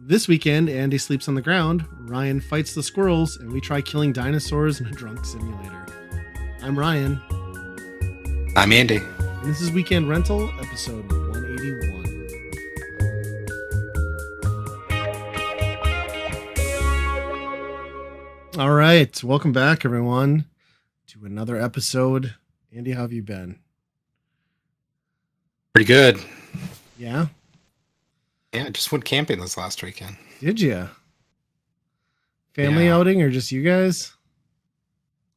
This weekend, Andy sleeps on the ground, Ryan fights the squirrels, and we try killing dinosaurs in a drunk simulator. I'm Ryan. I'm Andy. And this is Weekend Rental, episode 181. All right, welcome back, everyone, to another episode. Andy, how have you been? Pretty good. Yeah? Yeah, I just went camping this last weekend. Did you? Family outing or just you guys?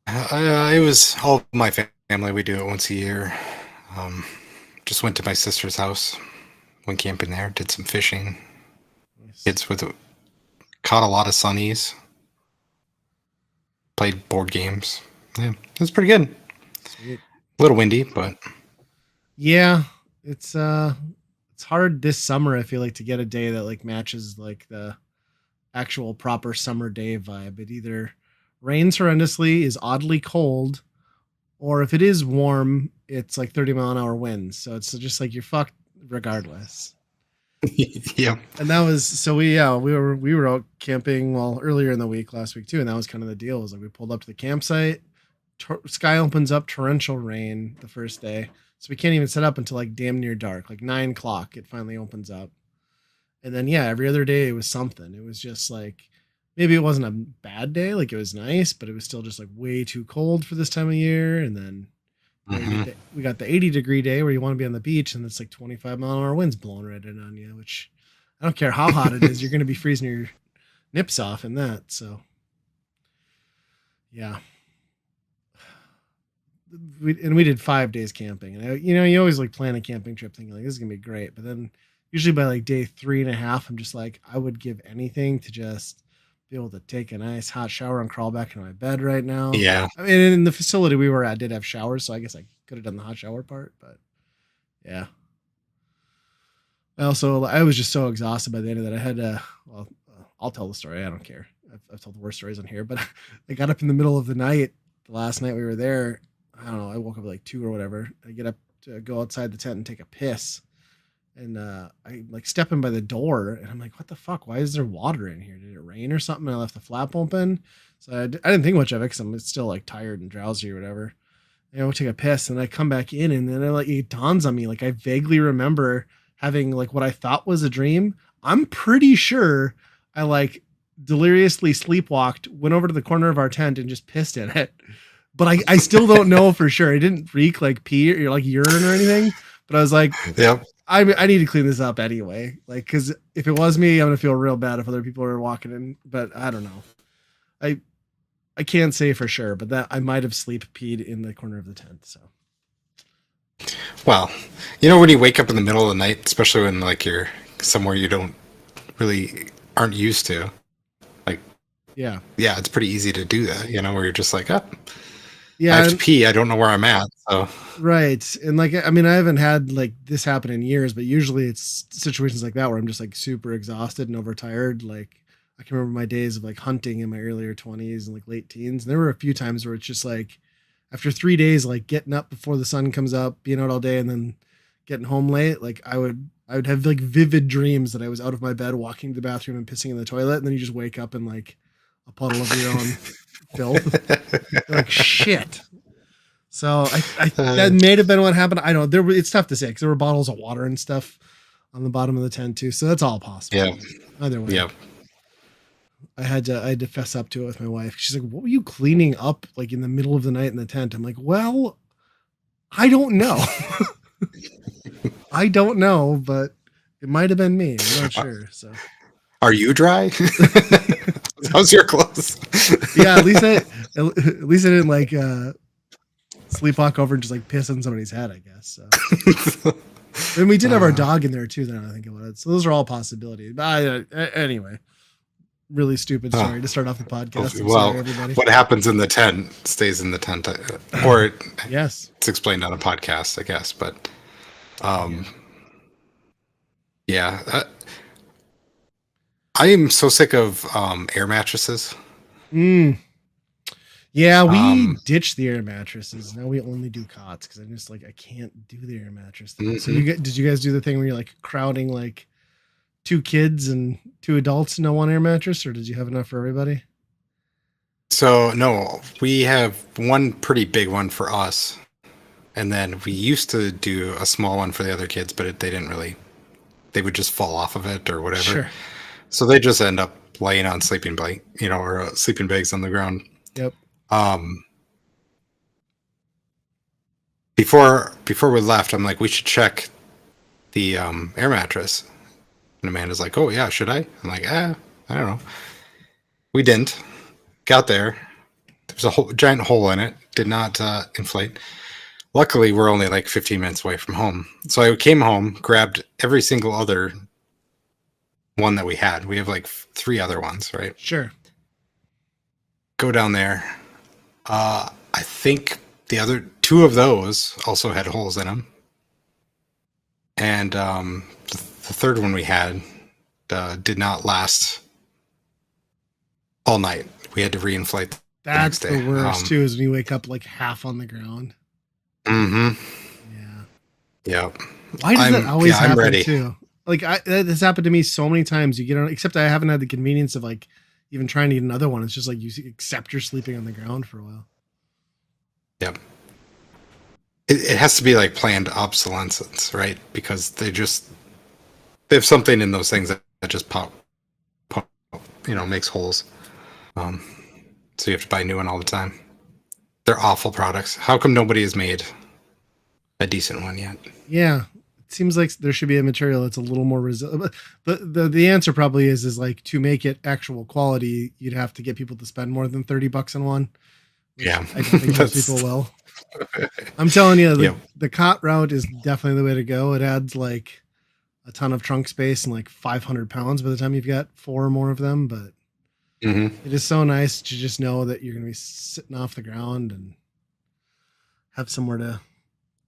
It was all my family. We do it once a year. Just went to my sister's house, went camping there, did some fishing. Nice. Caught a lot of sunnies. Played board games. Yeah, it was pretty good. Sweet. A little windy, but yeah, it's hard this summer. I feel like to get a day that like matches like the actual proper summer day vibe. It either rains horrendously, is oddly cold, or if it is warm, it's like 30-mile-an-hour winds. So it's just like you're fucked regardless. Yeah. And that was we were out camping earlier in the week last week too, and that was kind of the deal. It was like we pulled up to the campsite, sky opens up, torrential rain the first day, so we can't even set up until like damn near dark, like 9 o'clock. It finally opens up, and then every other day it was something. It was just like maybe it wasn't a bad day, like it was nice, but it was still just like way too cold for this time of year. And then we got the 80-degree day where you want to be on the beach, and it's like 25-mile-an-hour winds blowing right in on you, which I don't care how hot it is, you're going to be freezing your nips off in that. So, yeah. We did 5 days camping, and you always like plan a camping trip thinking like this is going to be great. But then usually by like day 3.5, I'm just like, I would give anything to just be able to take a nice hot shower and crawl back into my bed right now. Yeah. I mean, in the facility we were at did have showers, so I guess I could have done the hot shower part, but yeah. I was just so exhausted by the end of that. I had I'll tell the story. I don't care. I've told the worst stories on here, but I got up in the middle of the night. The last night we were there, I don't know, I woke up at like 2 or whatever. I get up to go outside the tent and take a piss. And I like step in by the door, and I'm like, what the fuck? Why is there water in here? Did it rain or something? And I left the flap open. So I didn't think much of it because I'm still like tired and drowsy or whatever. And I go take a piss, and I come back in, and then it dawns on me. Like I vaguely remember having like what I thought was a dream. I'm pretty sure I like deliriously sleepwalked, went over to the corner of our tent and just pissed in it. But I still don't know for sure. It didn't reek like pee or like urine or anything. But I was like, yeah. I need to clean this up anyway. Like, because if it was me, I'm gonna feel real bad if other people are walking in. But I don't know. I can't say for sure, but that I might have sleep peed in the corner of the tent. So, well, when you wake up in the middle of the night, especially when like you're somewhere you aren't used to, like, yeah, it's pretty easy to do that. Where you're just like, oh, yeah, I have to pee. I don't know where I'm at. So. Right. And like, I mean, I haven't had like this happen in years, but usually it's situations like that where I'm just like super exhausted and overtired. Like I can remember my days of like hunting in my earlier 20s and like late teens. And there were a few times where it's just like after 3 days, like getting up before the sun comes up, being out all day and then getting home late. Like I would have like vivid dreams that I was out of my bed, walking to the bathroom and pissing in the toilet. And then you just wake up in like a puddle of your own filth. You're like, shit. So I that may have been what happened. I don't know. It's tough to say because there were bottles of water and stuff on the bottom of the tent too. So that's all possible. Yeah. Either way. Yeah. I had to fess up to it with my wife. She's like, what were you cleaning up like in the middle of the night in the tent? I'm like, well, I don't know. I don't know, but it might have been me. I'm not sure. So are you dry? How's your clothes? Yeah, at least I didn't like sleepwalk over and just like piss on somebody's head, I guess. So. And we did have our dog in there too. Then I think about it. So those are all possibilities. But anyway, really stupid story to start off the podcast. Well, sorry, what happens in the tent stays in the tent, or yes, it's explained on a podcast, I guess. But yeah, I am so sick of air mattresses. Yeah, we ditched the air mattresses. Now we only do cots because I'm just like I can't do the air mattress thing. So did you guys do the thing where you're like crowding like 2 kids and 2 adults in a one air mattress, or did you have enough for everybody? So no, we have one pretty big one for us, and then we used to do a small one for the other kids, but they didn't really. They would just fall off of it or whatever. Sure. So they just end up laying on sleeping blank, or sleeping bags on the ground. Yep. Before we left, I'm like, we should check the air mattress. And Amanda's like, oh yeah, should I? I'm like, I don't know. We didn't. Got there. There's a giant hole in it. Did not inflate. Luckily, we're only like 15 minutes away from home. So I came home, grabbed every single other one that we had. We have like 3 other ones, right? Sure. Go down there. I think the other 2 of those also had holes in them. And the third one we had did not last all night. We had to reinflate That's the next day. The worst too, is when you wake up like half on the ground. Mm-hmm. Yeah. Yeah. Why does that always happen ready. too? Like this happened to me so many times. You get on, except I haven't had the convenience of like even trying to get another one. It's just like you accept you're sleeping on the ground for a while. Yep. It has to be like planned obsolescence, right? Because they have something in those things that just pop, makes holes. So you have to buy a new one all the time. They're awful products. How come nobody has made a decent one yet? Yeah. It seems like there should be a material that's a little more resilient. The answer probably is like, to make it actual quality, you'd have to get people to spend more than $30 on one. Yeah. I don't think most people will. I'm telling you, the cot route is definitely the way to go. It adds like a ton of trunk space and like 500 pounds by the time you've got 4 or more of them. But it is so nice to just know that you're going to be sitting off the ground and have somewhere to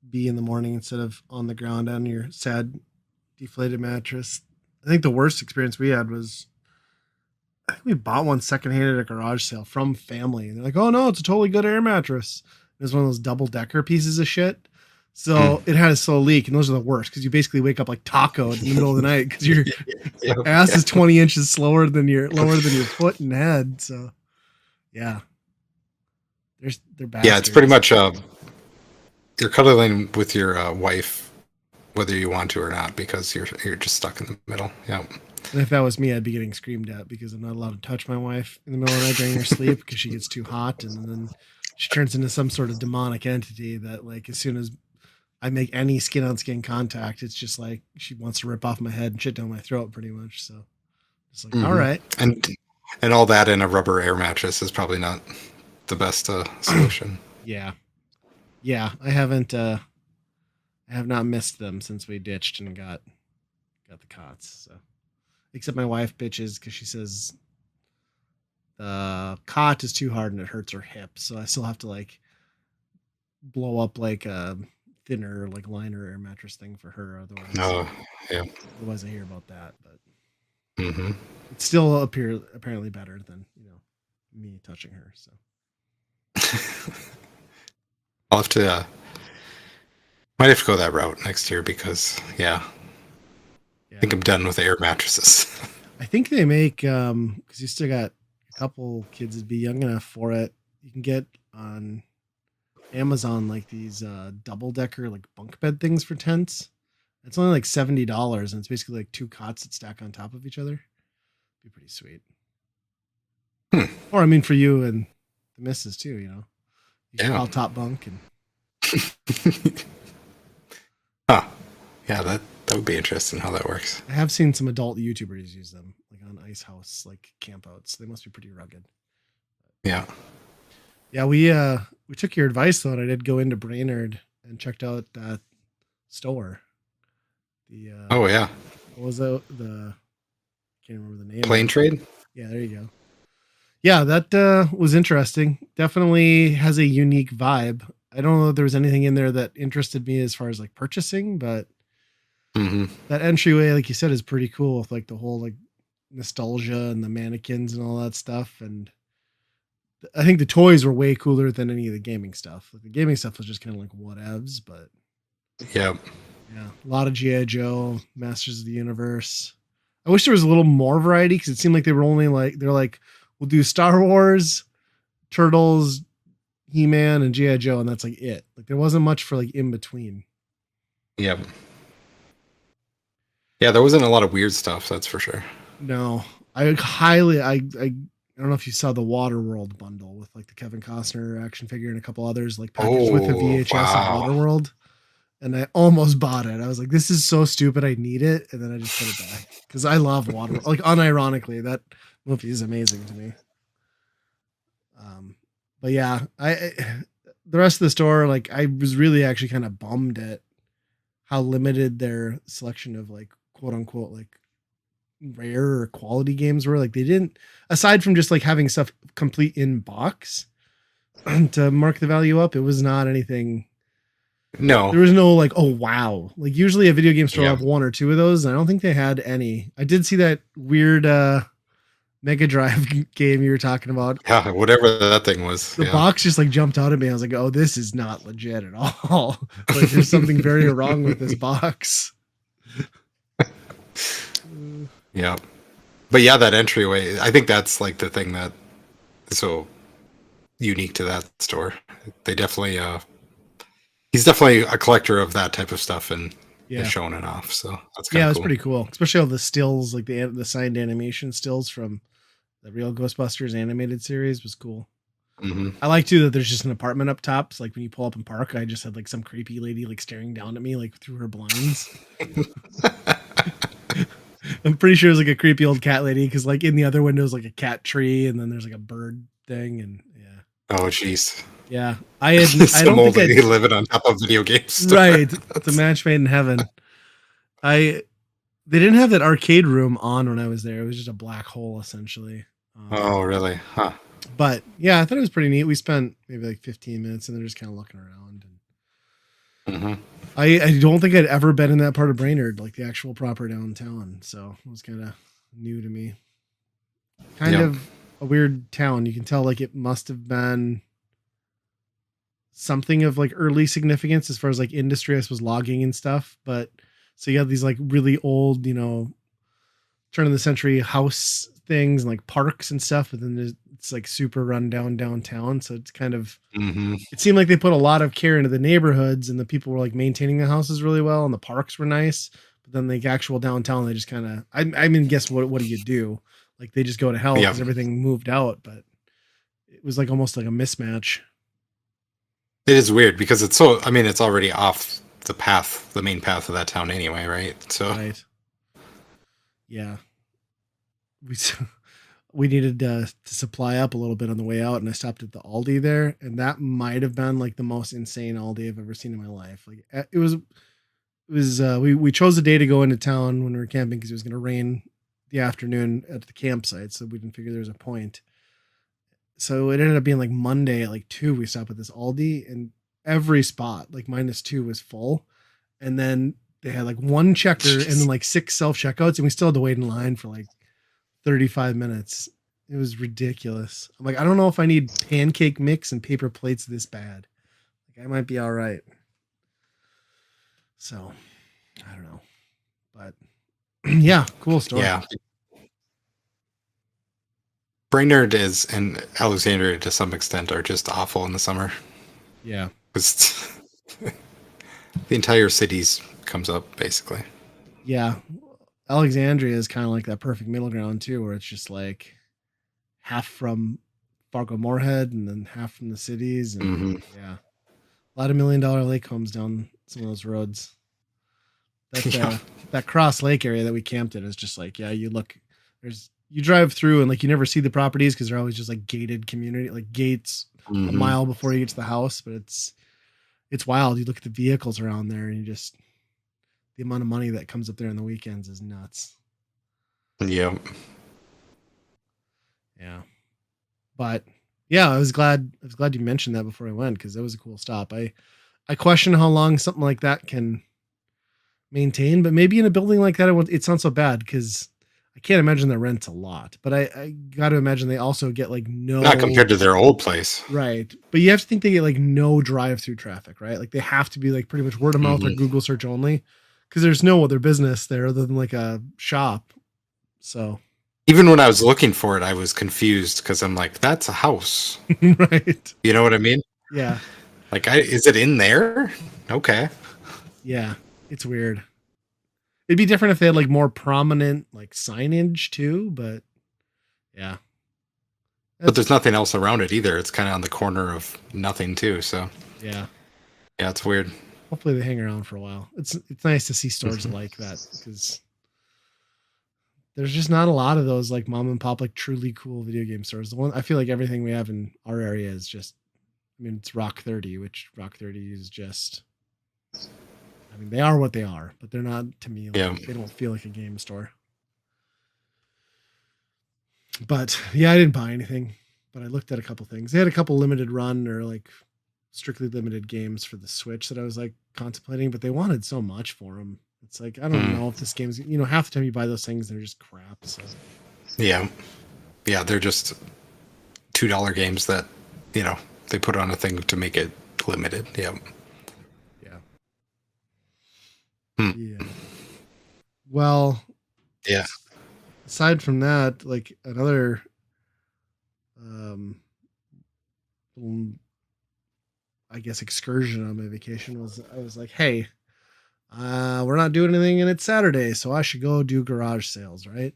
be in the morning instead of on the ground on your sad, deflated mattress. I think the worst experience we had was, I think we bought one secondhand at a garage sale from family. And they're like, oh no, it's a totally good air mattress. It was one of those double decker pieces of shit. So it had a slow leak, and those are the worst because you basically wake up like taco in the middle of the night because your ass is 20 inches lower than your foot and head. So yeah, they're bad. Yeah, it's pretty much you're cuddling with your wife, whether you want to or not, because you're just stuck in the middle. Yeah. And if that was me, I'd be getting screamed at because I'm not allowed to touch my wife in the middle of the night during her sleep because she gets too hot, and then she turns into some sort of demonic entity that, like, as soon as I make any skin on skin contact, it's just like she wants to rip off my head and shit down my throat, pretty much. So it's like, all right. And all that in a rubber air mattress is probably not the best solution. Yeah. I have not missed them since we ditched and got the cots. So, except my wife bitches because she says the cot is too hard and it hurts her hip. So I still have to like blow up like a thinner, like liner air mattress thing for her. Otherwise I hear about that, but it's still apparently better than, me touching her. So I'll have to might have to go that route next year because I think I'm done with air mattresses. I think they make because you still got a couple kids that'd be young enough for it. You can get on Amazon like these double decker like bunk bed things for tents. It's only like $70, and it's basically like 2 cots that stack on top of each other. Be pretty sweet. Or I mean, for you and the missus too, you can call top bunk and. Yeah, that would be interesting how that works. I have seen some adult YouTubers use them, like on ice house, like campouts. They must be pretty rugged. Yeah. Yeah, we took your advice though, and I did go into Brainerd and checked out that store. What was the can't remember the name. Plane Trade? Yeah, there you go. Yeah, that was interesting. Definitely has a unique vibe. I don't know if there was anything in there that interested me as far as like purchasing, but that entryway, like you said, is pretty cool with like the whole like nostalgia and the mannequins and all that stuff. And I think the toys were way cooler than any of the gaming stuff. Like the gaming stuff was just kind of like whatevs, but yeah, a lot of G.I. Joe, Masters of the Universe. I wish there was a little more variety because it seemed like they were only like they're like we'll do Star Wars, Turtles, He-Man, and G.I. Joe, and that's like it. Like there wasn't much for like in between. Yeah. Yeah, there wasn't a lot of weird stuff, that's for sure. No, I don't know if you saw the Waterworld bundle with like the Kevin Costner action figure and a couple others like packaged with the VHS of Waterworld. And I almost bought it. I was like, this is so stupid. I need it. And then I just put it back because I love Waterworld. Like unironically, that movie is amazing to me. But yeah, the rest of the store, like I was really actually kind of bummed at how limited their selection of like quote unquote like rare or quality games were. Like they didn't, aside from just like having stuff complete in box to mark the value up, it was not anything. No, there was no like, oh wow, like usually a video game store will have one or two of those, and I don't think they had any. I did see that weird Mega Drive game you were talking about. Yeah, whatever that thing was. The box just like jumped out at me. I was like, oh, this is not legit at all. Like there's something very wrong with this box. Yeah. But yeah, that entryway, I think that's like the thing that is so unique to that store. They definitely he's definitely a collector of that type of stuff and is showing it off. So that's kind of it's pretty cool. Especially all the stills, like the signed animation stills from the real Ghostbusters animated series was cool. Mm-hmm. I like too that there's just an apartment up top. So like when you pull up in park, I just had like some creepy lady like staring down at me like through her blinds. I'm pretty sure it was like a creepy old cat lady because like in the other window is like a cat tree and then there's like a bird thing and yeah. Oh jeez. Yeah, I don't think I'd living on top of video games. Right, it's a match made in heaven. They didn't have that arcade room on when I was there. It was just a black hole essentially. Oh really? Huh. But yeah, I thought it was pretty neat. We spent maybe like 15 minutes and they're just kind of looking around. And mm-hmm. I don't think I'd ever been in that part of Brainerd, like the actual proper downtown. So it was kind of new to me. Kind of a weird town. You can tell like it must have been something of like early significance as far as like industry, I suppose logging and stuff. But so you have these like really old, turn of the century house things and like parks and stuff, but then it's like super run down downtown. So it's kind of, It seemed like they put a lot of care into the neighborhoods and the people were like maintaining the houses really well and the parks were nice. But then the actual downtown, they just kind of, I mean, guess what do you do? Like they just go to hell because everything moved out, but it was like almost like a mismatch. It is weird because it's already off the main path of that town anyway, right? So, right. Yeah. We needed to supply up a little bit on the way out, and I stopped at the Aldi there, and that might have been like the most insane Aldi I've ever seen in my life. Like we chose a day to go into town when we were camping because it was going to rain the afternoon at the campsite, so we didn't figure there was a point. So it ended up being like Monday at like 2, we stopped at this Aldi, and every spot like -2 was full, and then they had like one checker and then like 6 self checkouts, and we still had to wait in line for like 35 minutes. It was ridiculous. I'm like, I don't know if I need pancake mix and paper plates this bad. Like I might be all right. So I don't know, but yeah, cool story. Yeah. Brainerd and Alexandria to some extent are just awful in the summer. Yeah. The entire city's comes up basically. Yeah. Alexandria is kind of like that perfect middle ground too, where it's just like half from Fargo Moorhead and then half from the cities. And yeah, a lot of $1 million lake homes down some of those roads. That Cross Lake area that we camped in is just like, you drive through and like, you never see the properties because they're always just like gated community, like gates a mile before you get to the house. But it's wild. You look at the vehicles around there and the amount of money that comes up there on the weekends is nuts. Yep. Yeah. But yeah, I was glad you mentioned that before I went, because that was a cool stop. I question how long something like that can maintain, but maybe in a building like that, it's not so bad because I can't imagine the rent's a lot, but I got to imagine they also get like not compared to their old place. Right. But you have to think they get like no drive-through traffic, right? Like they have to be like pretty much word of mouth or Google search only, because there's no other business there other than like a shop So even when I was looking for it, I was confused because I'm like, that's a house. right. You know what I mean? Yeah. Like, is it in there? Okay. Yeah. It's weird. It'd be different if they had like more prominent like signage too, but yeah. But That's there's nothing else around it either. It's kind of on the corner of nothing too. So yeah. yeah, it's weird. Hopefully they hang around for a while. It's nice to see stores Mhm. like that because there's just not a lot of those like mom and pop like truly cool video game stores. The one I feel like everything we have in our area is just I mean it's Rock 30, which Rock 30 is just I mean they are what they are, but they're not to me like Yeah. they don't feel like a game store. But yeah, I didn't buy anything, but I looked at a couple things. They had a couple limited run or like strictly limited games for the Switch that I was like contemplating, but they wanted so much for them. It's like I don't Mm. know if this game's half the time you buy those things they're just crap. So Yeah. Yeah. They're just $2 games that, they put on a thing to make it limited. Yeah. yeah, Hmm. yeah. Well, Yeah. aside from that, like another um little, I guess excursion on my vacation was I was like, hey, we're not doing anything and it's Saturday, so I should go do garage sales, right?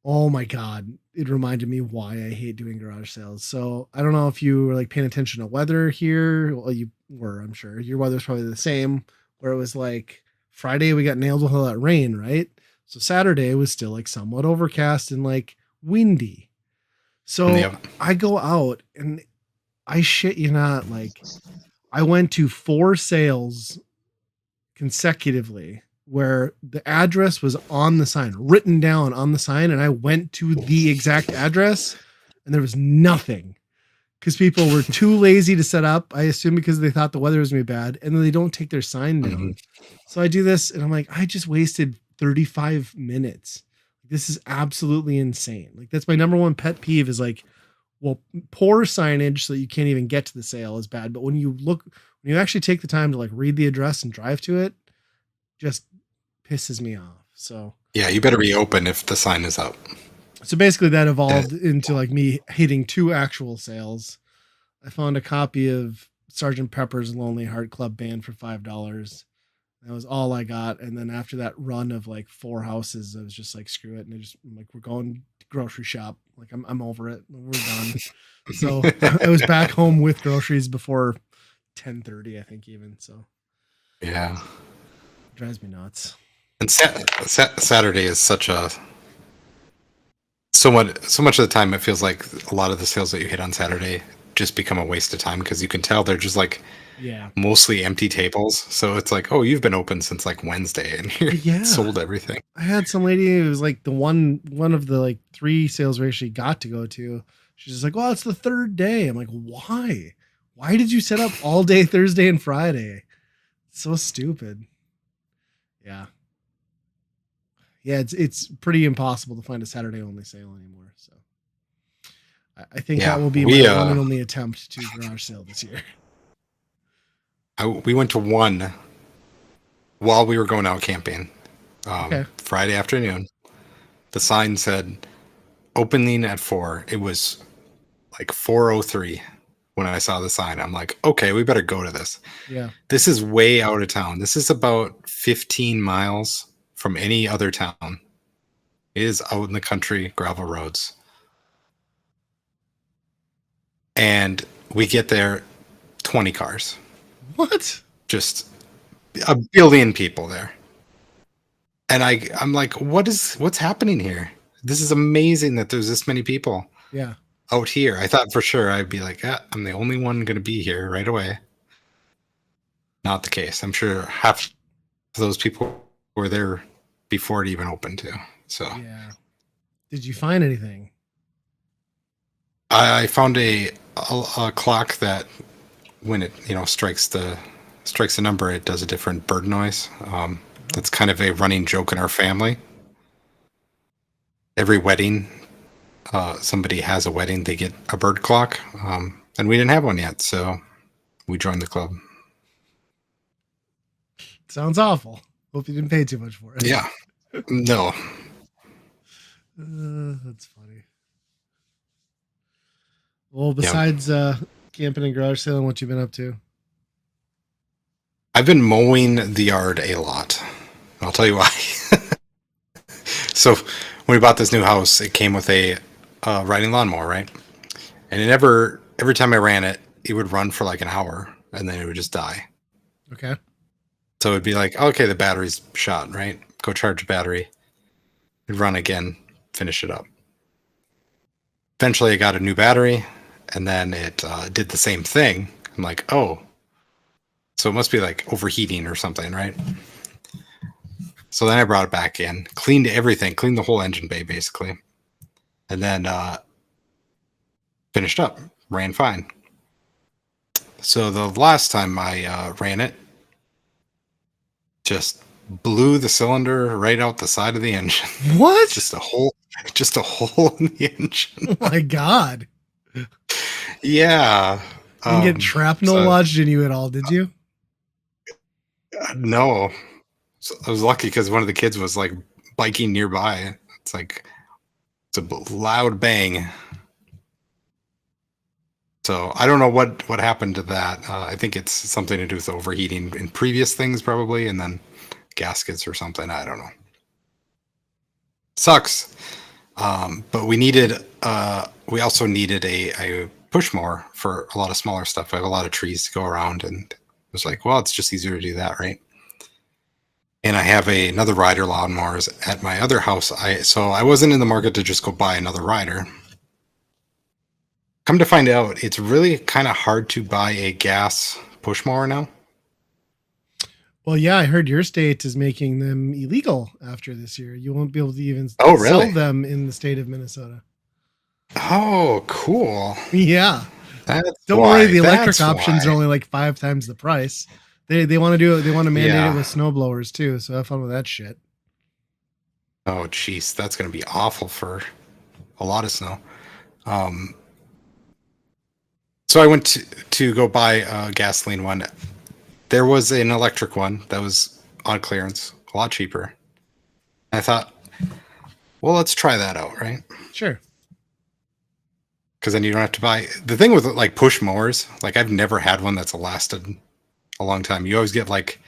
Oh my god, it reminded me why I hate doing garage sales. So I don't know if you were like paying attention to weather here. Well, you were, I'm sure. Your weather's probably the same, where it was like Friday we got nailed with all that rain, right? So Saturday was still like somewhat overcast and like windy. So Yeah. I go out and I shit you not, like I went to 4 sales consecutively where the address was on the sign, written down on the sign, and I went to the exact address and there was nothing because people were too lazy to set up. I assume because they thought the weather was gonna be bad, and then they don't take their sign Mhm. down. So I do this and I'm like, I just wasted 35 minutes. This is absolutely insane. Like that's my number one pet peeve is like, well, poor signage so that you can't even get to the sale is bad. But when you actually take the time to like read the address and drive to it, just pisses me off. Yeah. You better be open if the sign is up. So basically that evolved into like me hitting 2 actual sales. I found a copy of Sergeant Pepper's Lonely Heart Club Band for $5. That was all I got. And then after that run of like 4 houses, I was just like, screw it. And I'm like, we're going to grocery shop. Like I'm over it. We're done. So I was back home with groceries before 10:30, I think even. So Yeah. it drives me nuts. And Saturday is so much of the time it feels like a lot of the sales that you hit on Saturday just become a waste of time because you can tell they're just like Yeah. mostly empty tables. So it's like, oh, you've been open since like Wednesday and you Yeah. sold everything. I had some lady who was like the one of the like 3 sales we actually got to go to. She's just like, well, it's the third day. I'm like, why? Why did you set up all day Thursday and Friday? It's so stupid. Yeah. Yeah, it's pretty impossible to find a Saturday only sale anymore. So I think Yeah. that will be my one and only attempt to garage sale this year. We went to one while we were going out camping. Okay. Friday afternoon. The sign said opening at 4. It was like 4:03 when I saw the sign. I'm like, okay, we better go to this. Yeah. This is way out of town. This is about 15 miles from any other town. It is out in the country, gravel roads. And we get there, 20 cars. What? Just a billion people there. And I'm like, what's happening here? This is amazing that there's this many people Yeah. out here. I thought for sure I'd be like, I'm the only one going to be here right away. Not the case. I'm sure half of those people were there before it even opened too. So Yeah. Did you find anything? I found a clock that when it strikes the number, it does a different bird noise. That's kind of a running joke in our family. Every wedding, somebody has a wedding, they get a bird clock, and we didn't have one yet, so we joined the club. Sounds awful. Hope you didn't pay too much for it. Yeah, no. That's funny. Well, Yep. besides camping and garage sailing, what you been up to? I've been mowing the yard a lot. I'll tell you why. So when we bought this new house, it came with a riding lawnmower, right? And it never, every time I ran it, it would run for like an hour and then it would just die. Okay. So it'd be like, okay, the battery's shot, right? Go charge the battery. It'd run again, finish it up. Eventually, I got a new battery, and then it did the same thing. I'm like, oh, so it must be like overheating or something, right? So then I brought it back in, cleaned everything, cleaned the whole engine bay basically, and then finished up. Ran fine. So the last time I ran it, just blew the cylinder right out the side of the engine. What? just a hole in the engine. Oh my god! Yeah. You didn't get shrapnel lodged in you at all, did you? No. So I was lucky because one of the kids was like biking nearby. It's like it's a loud bang. So I don't know what happened to that. I think it's something to do with overheating in previous things probably, and then gaskets or something. I don't know. Sucks. But we also needed a push mower for a lot of smaller stuff. I have a lot of trees to go around, and it was like, well, it's just easier to do that, right? And I have another rider lawnmowers at my other house. So I wasn't in the market to just go buy another rider. Come to find out, it's really kind of hard to buy a gas push mower now. Well, yeah, I heard your state is making them illegal after this year. You won't be able to even Really? sell them in the state of Minnesota. Oh, cool. Yeah. That's Don't why. worry, the electric That's options why. are only like 5 times the price. They want to do it. They want to mandate Yeah. it with snow blowers too. So have fun with that shit. Oh, jeez, that's going to be awful for a lot of snow. So I went to go buy a gasoline one. There was an electric one that was on clearance, a lot cheaper. I thought, well, let's try that out, right? Sure. Because then you don't have to buy. The thing with like push mowers, like I've never had one that's lasted a long time. You always get like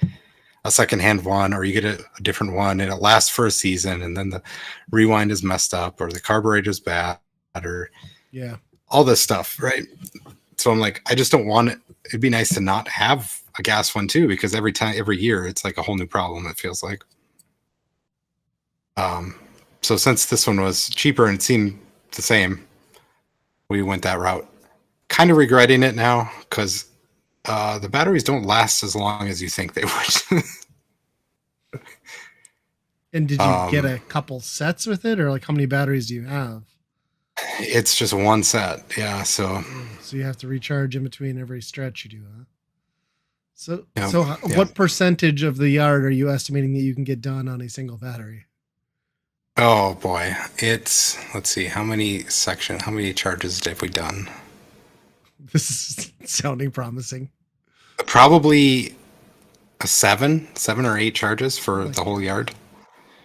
a secondhand one, or you get a different one, and it lasts for a season, and then the rewind is messed up, or the carburetor is bad, or yeah, all this stuff, right? So I'm like, I just don't want it. It'd be nice to not have a gas one too, because every year, it's like a whole new problem. It feels like. So since this one was cheaper and it seemed the same, we went that route. Kind of regretting it now because the batteries don't last as long as you think they would. And did you get a couple sets with it, or like how many batteries do you have? It's just one set, yeah. So you have to recharge in between every stretch you do, huh? So, yeah. What percentage of the yard are you estimating that you can get done on a single battery? Oh boy, let's see, how many charges have we done? This is sounding promising. Probably seven or 8 charges for the whole yard.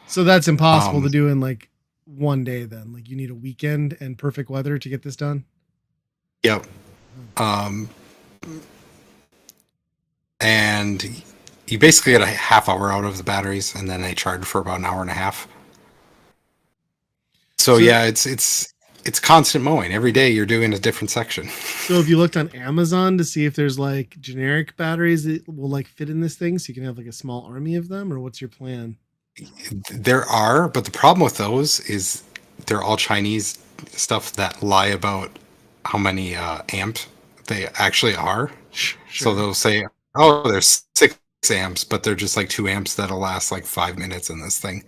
So that's impossible to do in like one day then. Like you need a weekend and perfect weather to get this done. Yep. And you basically get a half hour out of the batteries, and then they charge for about an hour and a half. So yeah, it's constant mowing. Every day you're doing a different section. So if you looked on Amazon to see if there's like generic batteries that will like fit in this thing, so you can have like a small army of them, or what's your plan? There are, but the problem with those is they're all Chinese stuff that lie about how many amps they actually are. Sure. So they'll say, oh, there's 6 amps, but they're just like 2 amps that'll last like 5 minutes in this thing.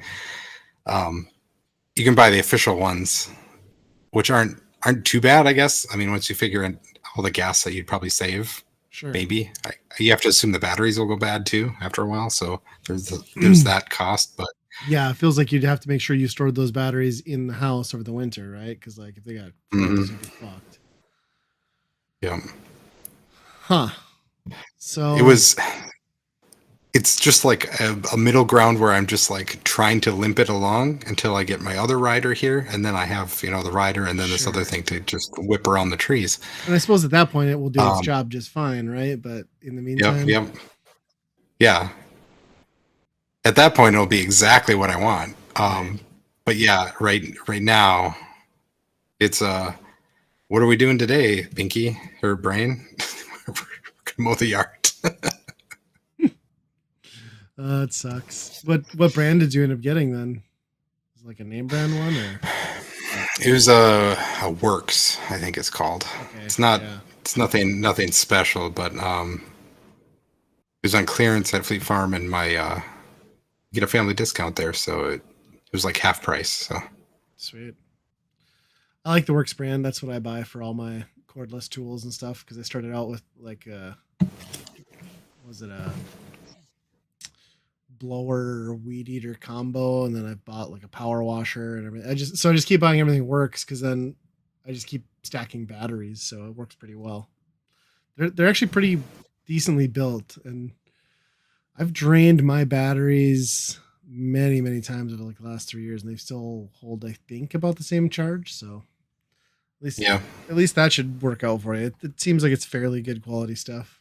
You can buy the official ones, which aren't too bad, I guess. I mean, once you figure in all the gas that you'd probably save, sure. Maybe you have to assume the batteries will go bad too after a while. So there's that cost, but yeah, it feels like you'd have to make sure you stored those batteries in the house over the winter, right? Because like if they got froze, you'd be fucked. Yeah. Huh. So it was it's just like a middle ground where I'm just like trying to limp it along until I get my other rider here, and then I have the rider and then this other Sure. thing to just whip around the trees. And I suppose at that point it will do its Um, job just fine, right? But in the yep, meantime, yep, yeah. At that point, it'll be exactly what I want. right. But yeah, right now, it's what are we doing today, Binky or Brain? We're gonna mow the yard. It sucks. What brand did you end up getting then? Is it like a name brand one or? It was a Works, I think it's called. Okay, It's not. yeah, It's nothing special, but it was on clearance at Fleet Farm, and my get a family discount there, so it was like half price. So sweet. I like the Works brand. That's what I buy for all my cordless tools and stuff because I started out with like was it a blower weed eater combo, and then I bought like a power washer and everything. I just keep buying everything Works because then I just keep stacking batteries, so it works pretty well. They're actually pretty decently built, and I've drained my batteries many times over like the last 3 years, and they still hold I think about the same charge. So at least yeah, that should work out for you. It seems like it's fairly good quality stuff.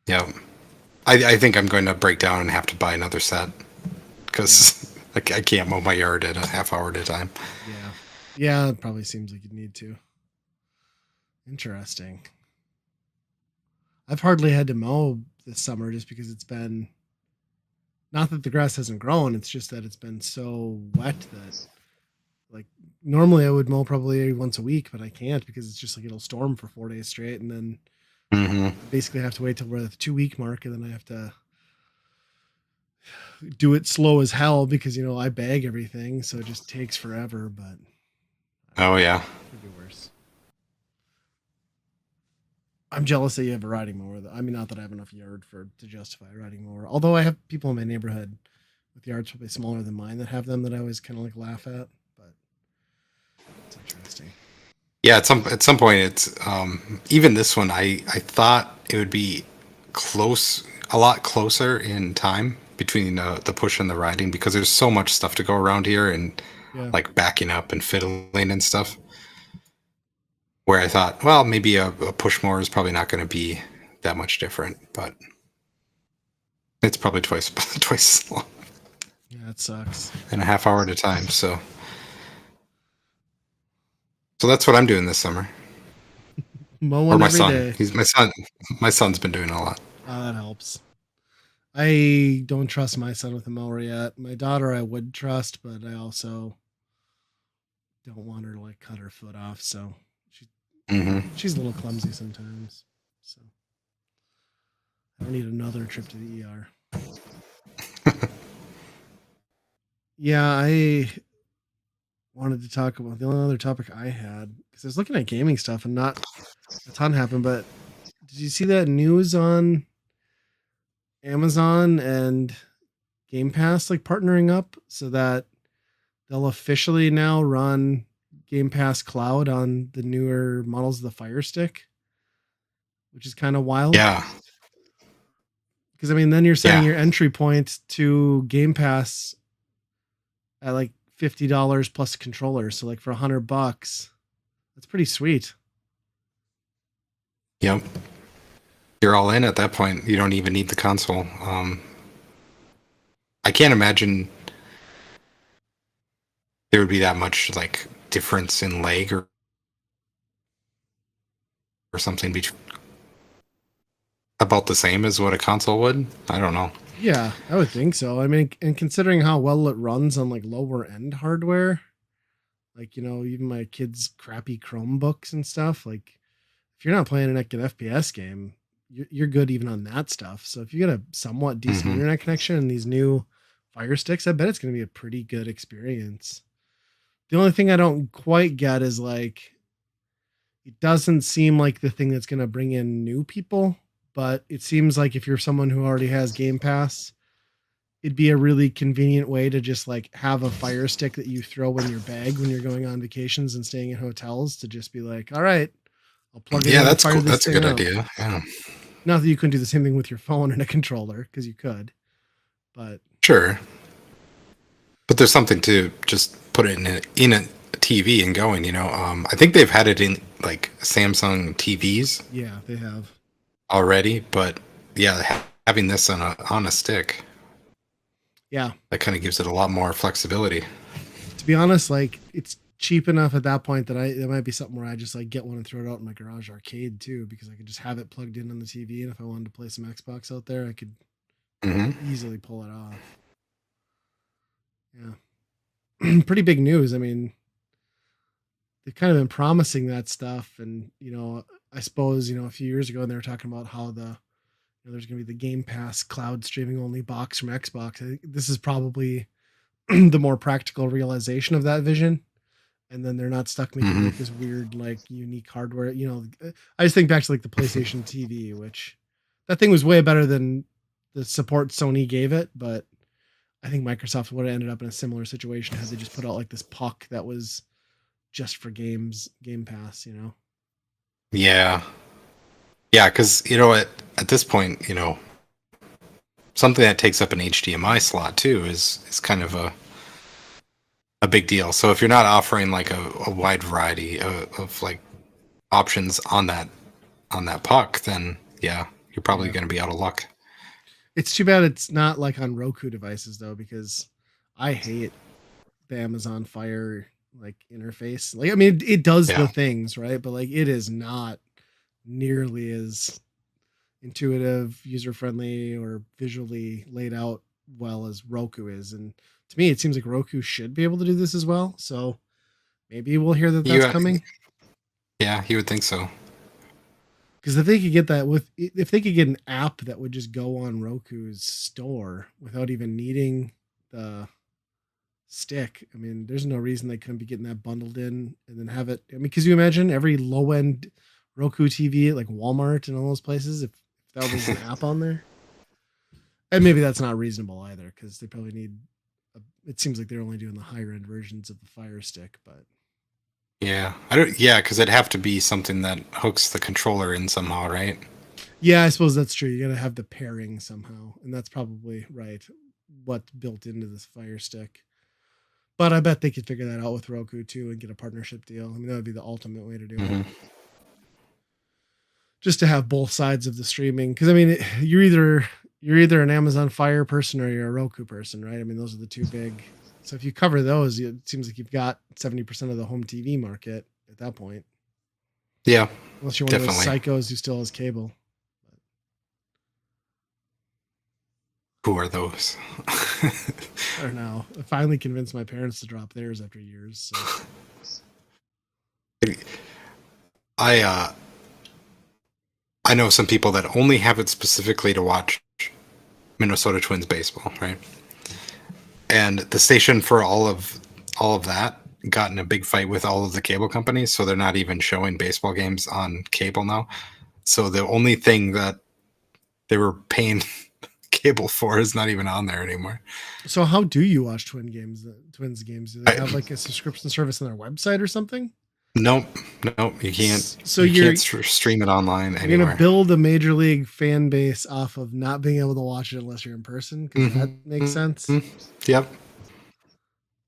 yeah. I think I'm going to break down and have to buy another set because I can't mow my yard at a half hour at a time. Yeah, it probably seems like you need to. Interesting. I've hardly had to mow this summer just because it's been not that the grass hasn't grown, it's just that it's been so wet that like normally I would mow probably once a week, but I can't because it's just like it'll storm for 4 days straight, and then Mm-hmm. I basically have to wait till we're at the 2 week mark, and then I have to do it slow as hell because I bag everything, so it just takes forever. But Oh yeah. could be worse. I'm jealous that you have a riding mower. I mean, not that I have enough yard to justify a riding mower. Although I have people in my neighborhood with yards probably smaller than mine that have them that I always kind of like laugh at. But it's interesting. Yeah, at some point, it's even this one. I thought it would be a lot closer in time between the push and the riding because there's so much stuff to go around here and Yeah. like backing up and fiddling and stuff. Where I thought, well, maybe a push mower is probably not going to be that much different, but it's probably twice twice as long Yeah, it sucks. and a half hour at a time. So that's what I'm doing this summer. Or Mowing my every son. day. He's my son. My son's been doing a lot. That helps. I don't trust my son with a mower yet. My daughter I would trust, but I also don't want her to like cut her foot off. So Mm-hmm. she's a little clumsy sometimes. So I don't need another trip to the ER. Yeah, I wanted to talk about the only other topic I had because I was looking at gaming stuff and not a ton happened. But did you see that news on Amazon and Game Pass like partnering up so that they'll officially now run Game Pass Cloud on the newer models of the Fire Stick, which is kind of wild. Yeah. Because I mean, then you're setting Yeah. your entry point to Game Pass at like $50 plus controller. So like for $100, that's pretty sweet. Yep. You're all in at that point. You don't even need the console. I can't imagine there would be that much like difference in lag or something between about the same as what a console would. I don't know. Yeah, I would think so. I mean, and considering how well it runs on like lower end hardware, like even my kids' crappy Chromebooks and stuff, like if you're not playing an FPS game, you're good even on that stuff. So if you get a somewhat decent internet connection and these new Fire Sticks, I bet it's going to be a pretty good experience. The only thing I don't quite get is like, it doesn't seem like the thing that's going to bring in new people, but it seems like if you're someone who already has Game Pass, it'd be a really convenient way to just like have a Fire Stick that you throw in your bag when you're going on vacations and staying in hotels to just be like, all right, I'll plug it in. Yeah, that's cool. This That's a thing good up. idea. Yeah. Not that you couldn't do the same thing with your phone and a controller, because you could, but Sure, but there's something to just put it in a TV and going. I think they've had it in like Samsung TVs yeah, they have. already, but yeah, having this on a stick, Yeah, that kind of gives it a lot more flexibility. to be honest, like it's cheap enough at that point that it might be something where I just like get one and throw it out in my garage arcade too, because I could just have it plugged in on the TV, and if I wanted to play some Xbox out there, I could Hmm. easily pull it off. Yeah, pretty big news. I mean, they've kind of been promising that stuff, and I suppose a few years ago, and they were talking about how there's going to be the Game Pass cloud streaming only box from Xbox. I think this is probably the more practical realization of that vision. And then they're not stuck making Hmm. like this weird, like unique hardware. I just think back to like the PlayStation TV, which that thing was way better than the support Sony gave it. But I think Microsoft would have ended up in a similar situation had they just put out like this puck that was just for Game Pass. Yeah, yeah, because at this point, something that takes up an HDMI slot too is kind of a big deal. So if you're not offering like a wide variety of like options on that puck, then yeah, you're probably Yeah. going to be out of luck. It's too bad it's not like on Roku devices though, because I hate the Amazon Fire like interface. Like, I mean, it does the Yeah. things, right? But like, it is not nearly as intuitive, user friendly, or visually laid out well as Roku is. And to me, it seems like Roku should be able to do this as well. So maybe we'll hear that You that's coming. yeah, you would think so. Because if they could get that if they could get an app that would just go on Roku's store without even needing the stick, I mean, there's no reason they couldn't be getting that bundled in and then have it. I mean, because you imagine every low end Roku TV at like Walmart and all those places, if that was an app on there, and maybe that's not reasonable either, because they probably need. It seems like they're only doing the higher end versions of the Fire Stick, but Yeah, I don't. Yeah, because it'd have to be something that hooks the controller in somehow, right? yeah, I suppose that's true. You got to have the pairing somehow, and that's probably right. What's built into this Fire Stick. But I bet they could figure that out with Roku too and get a partnership deal. I mean, that would be the ultimate way to do it. Hmm. Just to have both sides of the streaming, because I mean, you're either an Amazon Fire person or you're a Roku person, right? I mean, those are the two big. So if you cover those, it seems like you've got 70% of the home TV market at that point, Yeah, unless you're one of those definitely. psychos who still has cable. Who are those? I don't know. I finally convinced my parents to drop theirs after years. So. I I know some people that only have it specifically to watch Minnesota Twins baseball, right? And the station for all of that got in a big fight with all of the cable companies, so they're not even showing baseball games on cable now. So the only thing that they were paying cable for is not even on there anymore. So how do you watch Twins games? Do they have I, like a subscription service on their website or something? nope, nope. You can't. So You you're can't stream it online you're gonna anywhere. build a major league fan base off of not being able to watch it unless you're in person, because that makes sense. Mm-hmm. Yep.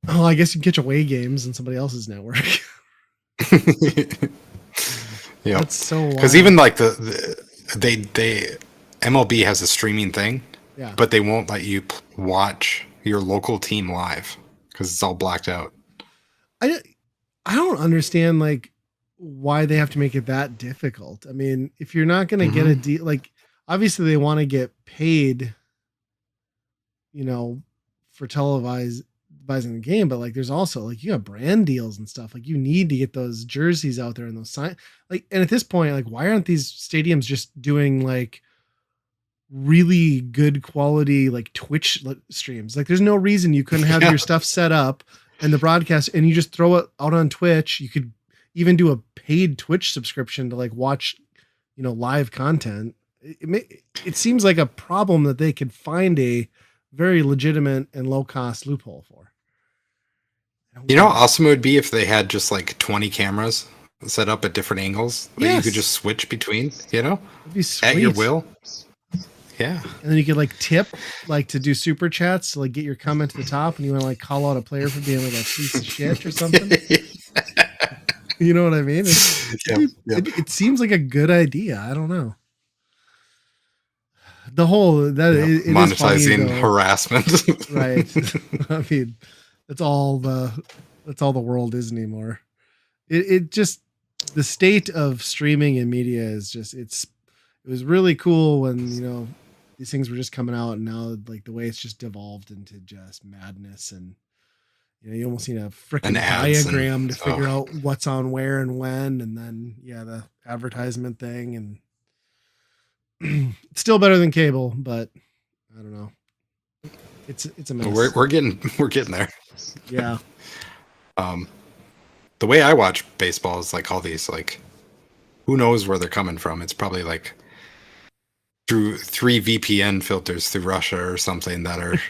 Oh, I guess you can catch away games on somebody else's network. Yep. That's so Because wild. even like they MLB has a streaming thing, Yeah, but they won't let you watch your local team live because it's all blacked out. I I don't understand like why they have to make it that difficult. I mean, if you're not gonna get a Hmm. deal, like obviously they want to get paid, you know, for televising the game, but like there's also like you have brand deals and stuff. Like you need to get those jerseys out there and those sign like, and at this point, like why aren't these stadiums just doing like really good quality like Twitch streams? Like there's no reason you couldn't have Yeah. your stuff set up and the broadcast and you just throw it out on Twitch. You could even do a paid Twitch subscription to like watch, live content. It seems like a problem that they could find a very legitimate and low cost loophole for. You know how awesome it would be if they had just like 20 cameras set up at different angles that you could Yes. just switch between, That'd be at your sweet. will. Yeah. And then you could like tip, like to do super chats to like get your comment to the top, and you want to like call out a player for being like a piece of shit or something. You know what I mean? It seems like a good idea. I don't know. The whole that it is funny Monetizing though. harassment. Right. I mean, that's all the world is anymore. It just the state of streaming and media is just it was really cool when these things were just coming out, and now like the way it's just devolved into just madness, and you almost need a freaking diagram to figure out what's on where and when, and then the advertisement thing, and it's still better than cable, but I don't know. It's a mess. We're getting there. Yeah. The way I watch baseball is like all these like, who knows where they're coming from? It's probably like through 3 VPN filters through Russia or something that are,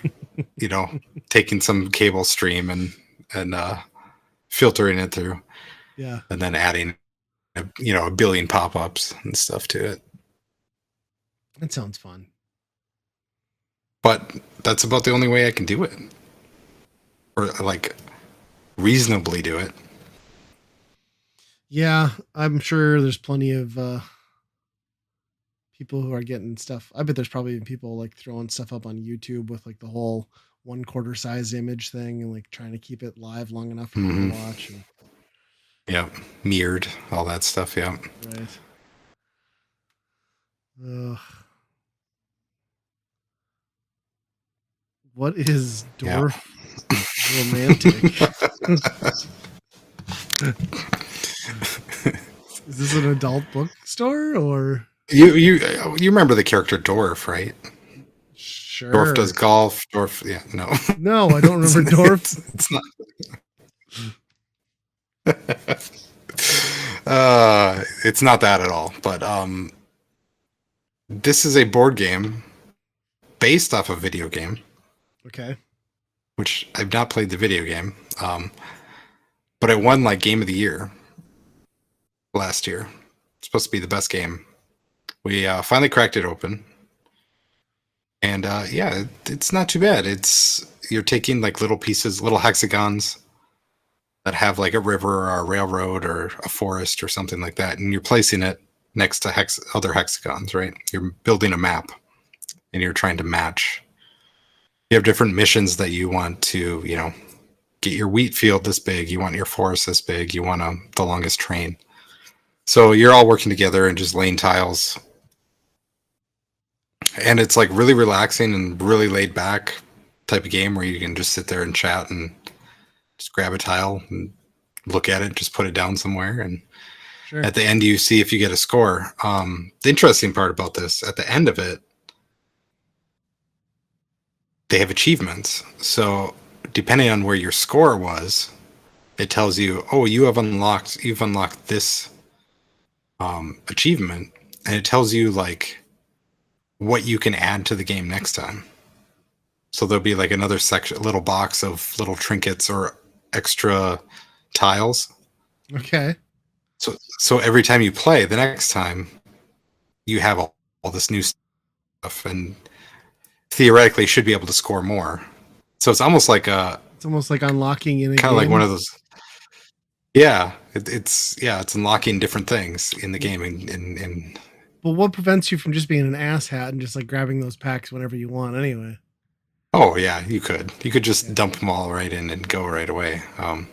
taking some cable stream and filtering it through. Yeah. And then adding, a billion pop-ups and stuff to it. That sounds fun. But that's about the only way I can do it. Or like reasonably do it. Yeah, I'm sure there's plenty of people who are getting stuff. I bet there's probably even people like throwing stuff up on YouTube with like the whole 1/4 size image thing and like trying to keep it live long enough for people to watch. And... Yeah, mirrored, all that stuff. Yeah, right. What is dwarf romantic? Is this an adult bookstore or you remember the character Dwarf, right? Sure. Dwarf does golf. Dwarf, no, I don't remember Dwarf. It's not. It's not that at all. But this is a board game based off a video game. Okay. Which I've not played the video game, but it won like Game of the Year last year. It's supposed to be the best game. We finally cracked it open, and it's not too bad. You're taking like little pieces, little hexagons that have like a river or a railroad or a forest or something like that, and you're placing it next to other hexagons, right? You're building a map, and you're trying to match. You have different missions that you want to, get your wheat field this big. You want your forest this big. You want the longest train. So you're all working together and just laying tiles. And it's like really relaxing and really laid back type of game where you can just sit there and chat and just grab a tile and look at it, just put it down somewhere. And at the end, you see if you get a score. The interesting part about this, at the end of it, they have achievements. So depending on where your score was, it tells you, oh, you've unlocked this achievement, and it tells you like what you can add to the game next time. So there'll be like another little box of little trinkets or extra tiles. Okay. So every time you play, the next time you have all this new stuff, and theoretically should be able to score more. So it's almost like unlocking in a kind of like one of those. Yeah, it's unlocking different things in the game. And well, what prevents you from just being an asshat and just like grabbing those packs whenever you want anyway? Oh yeah, you could just dump them all right in and go right away. I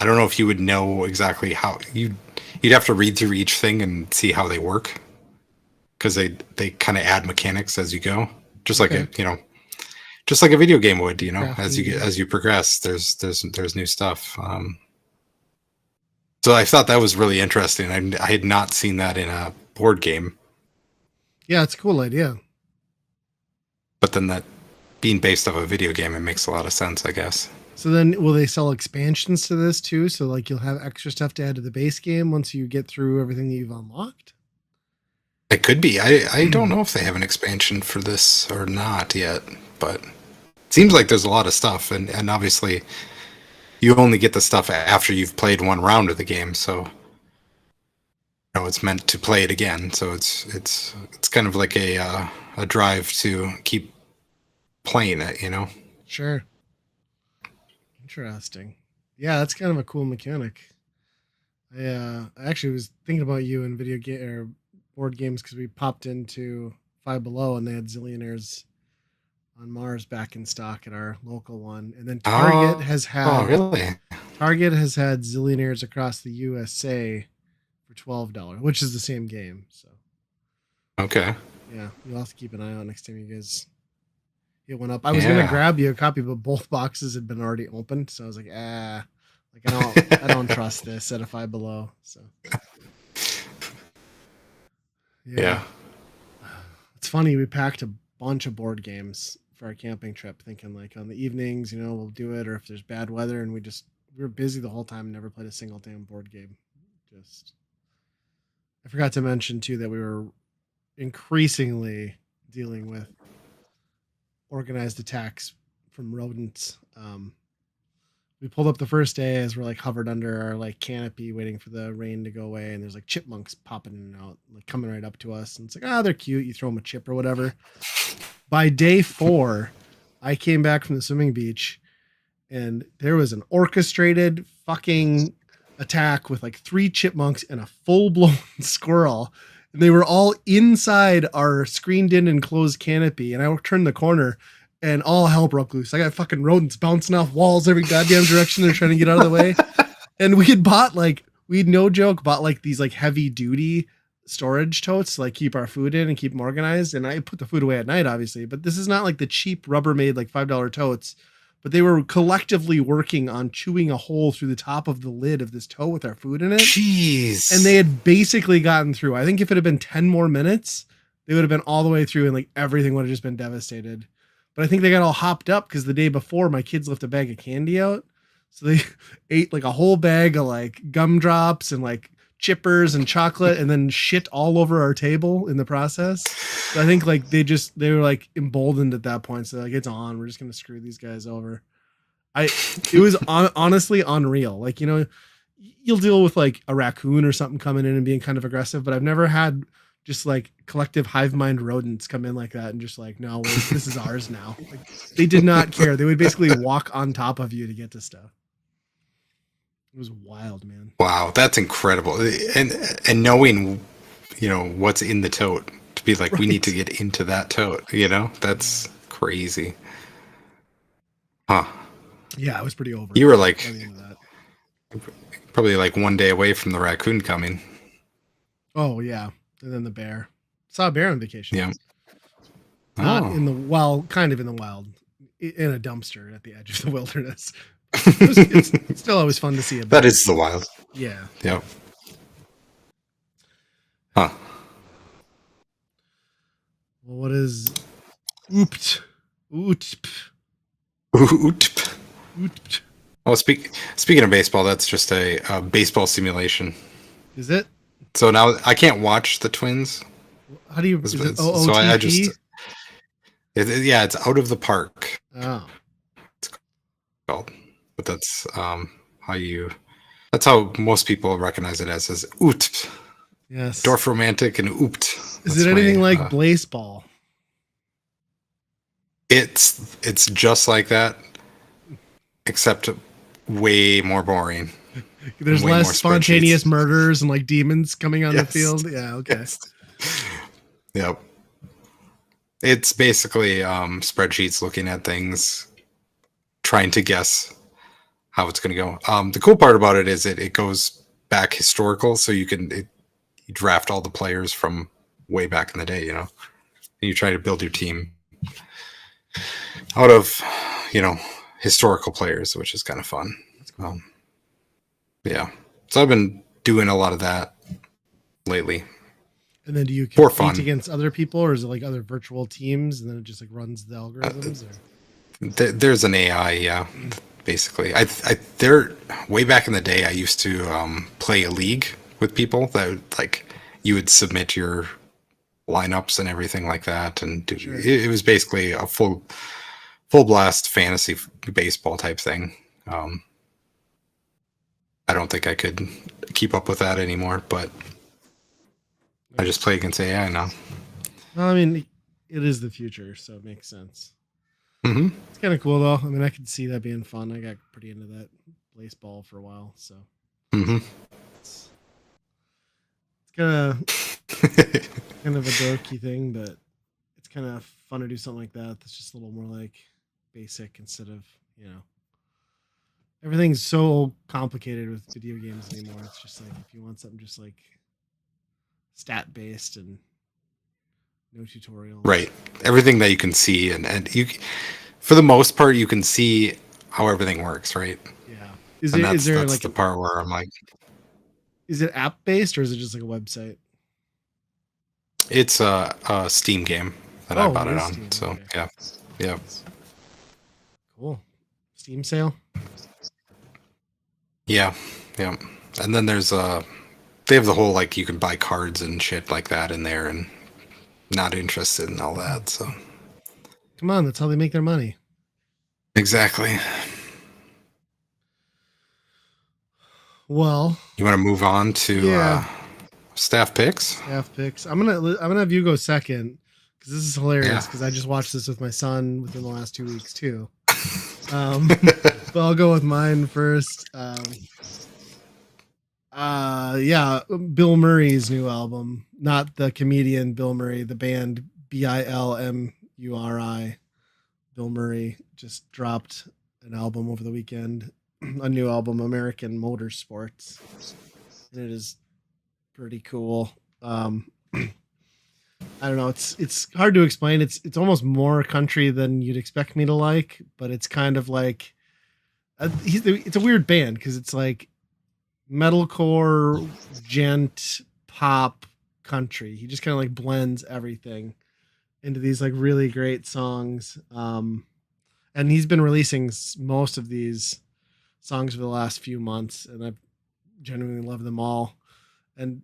don't know if you would know exactly how you'd have to read through each thing and see how they work, because they kind of add mechanics as you go. Just like just like a video game would, as you progress, there's new stuff. So I thought that was really interesting. I had not seen that in a board game. Yeah, it's a cool idea. But then that being based off a video game, it makes a lot of sense, I guess. So then will they sell expansions to this too? So like you'll have extra stuff to add to the base game once you get through everything that you've unlocked? It could be. I don't know if they have an expansion for this or not yet, but it seems like there's a lot of stuff, and obviously you only get the stuff after you've played one round of the game, so know, it's meant to play it again. So it's kind of like a drive to keep playing it, you know. Sure. Interesting. Yeah, that's kind of a cool mechanic. I actually was thinking about you in video game or board games because we popped into Five Below and they had Zillionaires on Mars back in stock at our local one, and then Oh, really? Target has had Zillionaires across the USA for $12, which is the same game. So Okay. yeah, you'll have to keep an eye out next time you guys get one up. I was gonna grab you a copy, but both boxes had been already opened, so I was like, like I don't trust this at a Five Below. So yeah. It's funny, we packed a bunch of board games for our camping trip, thinking like on the evenings, we'll do it, or if there's bad weather, and we were busy the whole time, never played a single damn board game. Just I forgot to mention too that we were increasingly dealing with organized attacks from rodents. We pulled up the first day as we're like hovered under our like canopy waiting for the rain to go away, and there's like chipmunks popping in and out, like coming right up to us, and it's like, they're cute, you throw them a chip or whatever. By day 4, I came back from the swimming beach and there was an orchestrated fucking attack with like 3 chipmunks and a full-blown squirrel, and they were all inside our screened in and closed canopy, and I turned the corner and all hell broke loose. I got fucking rodents bouncing off walls every goddamn direction. They're trying to get out of the way. And we had no joke, bought like these like heavy duty storage totes to like keep our food in and keep them organized. And I put the food away at night, obviously, but this is not like the cheap Rubbermaid, like $5 totes, but they were collectively working on chewing a hole through the top of the lid of this tote with our food in it. Jeez. And they had basically gotten through. I think if it had been 10 more minutes, they would have been all the way through and like everything would have just been devastated. But I think they got all hopped up because the day before my kids left a bag of candy out. So they ate like a whole bag of like gumdrops and like chippers and chocolate and then shit all over our table in the process. So I think like they were like emboldened at that point. So like, it's on, we're just going to screw these guys over. It was honestly unreal. Like, you'll deal with like a raccoon or something coming in and being kind of aggressive, but I've never had just like collective hive mind rodents come in like that and just like, no, this is ours now. Like, they did not care. They would basically walk on top of you to get to stuff. It was wild, man. Wow, that's incredible. And knowing, what's in the tote to be like, right. We need to get into that tote, that's crazy. Huh. Yeah, I was pretty over. You were like probably like one day away from the raccoon coming. Oh yeah. And then the bear. Saw a bear on vacation. Yeah. Not in the wild, kind of in the wild, in a dumpster at the edge of the wilderness. It's still always fun to see a bear. That is the wild. Yeah. Yep. Huh. Well, what is ooped? Ootp. Ootp. Ootp. Well, speaking of baseball, that's just a baseball simulation. Is it? So now I can't watch the Twins. How do you? Is it OOTP? So I just. It's out of the park. Oh. It's called, but that's That's how most people recognize it as oot. Yes. Dorf romantic and oopt. Is it anything like Blaseball? It's just like that, except way more boring. There's less spontaneous murders and like demons coming on the field. Yeah, okay. Yes. Yep. It's basically spreadsheets looking at things, trying to guess how it's going to go. The cool part about it is it goes back historical, so you draft all the players from way back in the day, and you try to build your team out of, historical players, which is kind of fun. Yeah. So I've been doing a lot of that lately. And then do you compete against other people, or is it like other virtual teams and then it just like runs the algorithms? There's an AI, yeah, basically. There way back in the day, I used to play a league with people that like you would submit your lineups and everything like that, and Sure. It was basically a full blast fantasy baseball type thing. I don't think I could keep up with that anymore, but I just play against AI now. Well, I mean, it is the future, so it makes sense. Mm-hmm. It's kind of cool though. I mean, I could see that being fun. I got pretty into that baseball for a while, so Mm-hmm. it's kind of kind of a dorky thing, but it's kind of fun to do something like that. That's just a little more like basic instead of everything's so complicated with video games anymore. It's just like if you want something just like stat based and no tutorials. Right. Everything that you can see and you, for the most part, you can see how everything works, right? Yeah. That's like the part where I'm like, is it app based or is it just like a website? it's a Steam game that I bought it on. Steam. So Okay. yeah, yeah, Cool. Steam sale. yeah, yeah. And then there's they have the whole like you can buy cards and shit like that in there, and not interested in all that. So Come on, that's how they make their money. exactly. Well, You want to move on to staff picks? Staff picks. I'm gonna have you go second because this is hilarious because I just watched this with my son within the last 2 weeks too. But I'll go with mine first. Bill Murray's new album, not the comedian Bill Murray, the band Bilmuri. Bill Murray just dropped an album over the weekend, a new album, American Motorsports, and it is pretty cool. I don't know. It's hard to explain. It's almost more country than you'd expect me to like, but it's kind of like it's a weird band because it's like metalcore, gent, pop, country. He just kind of like blends everything into these like really great songs. And he's been releasing most of these songs for the last few months, and I've genuinely loved them all. And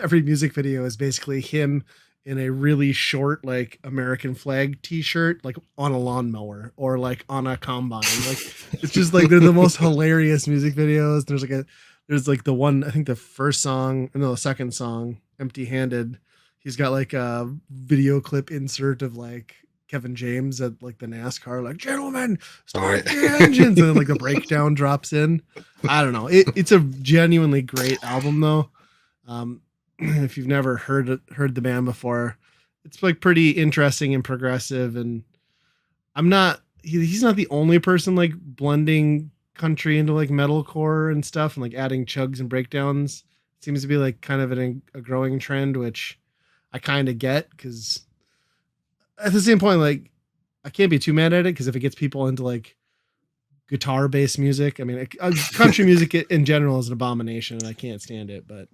every music video is basically him in a really short like American flag t-shirt, like on a lawnmower or like on a combine. Like it's just like they're the most hilarious music videos. There's like the one, I think the second song, Empty Handed. He's got like a video clip insert of like Kevin James at like the NASCAR, like, gentlemen, start your engines. And then like the breakdown drops in. I don't know. It's a genuinely great album though. If you've never heard the band before, it's like pretty interesting and progressive. And he's not the only person like blending country into like metalcore and stuff and like adding chugs and breakdowns. It seems to be like kind of a growing trend, which I kind of get because at the same point, like I can't be too mad at it because if it gets people into like guitar based music, I mean, country music in general is an abomination and I can't stand it, but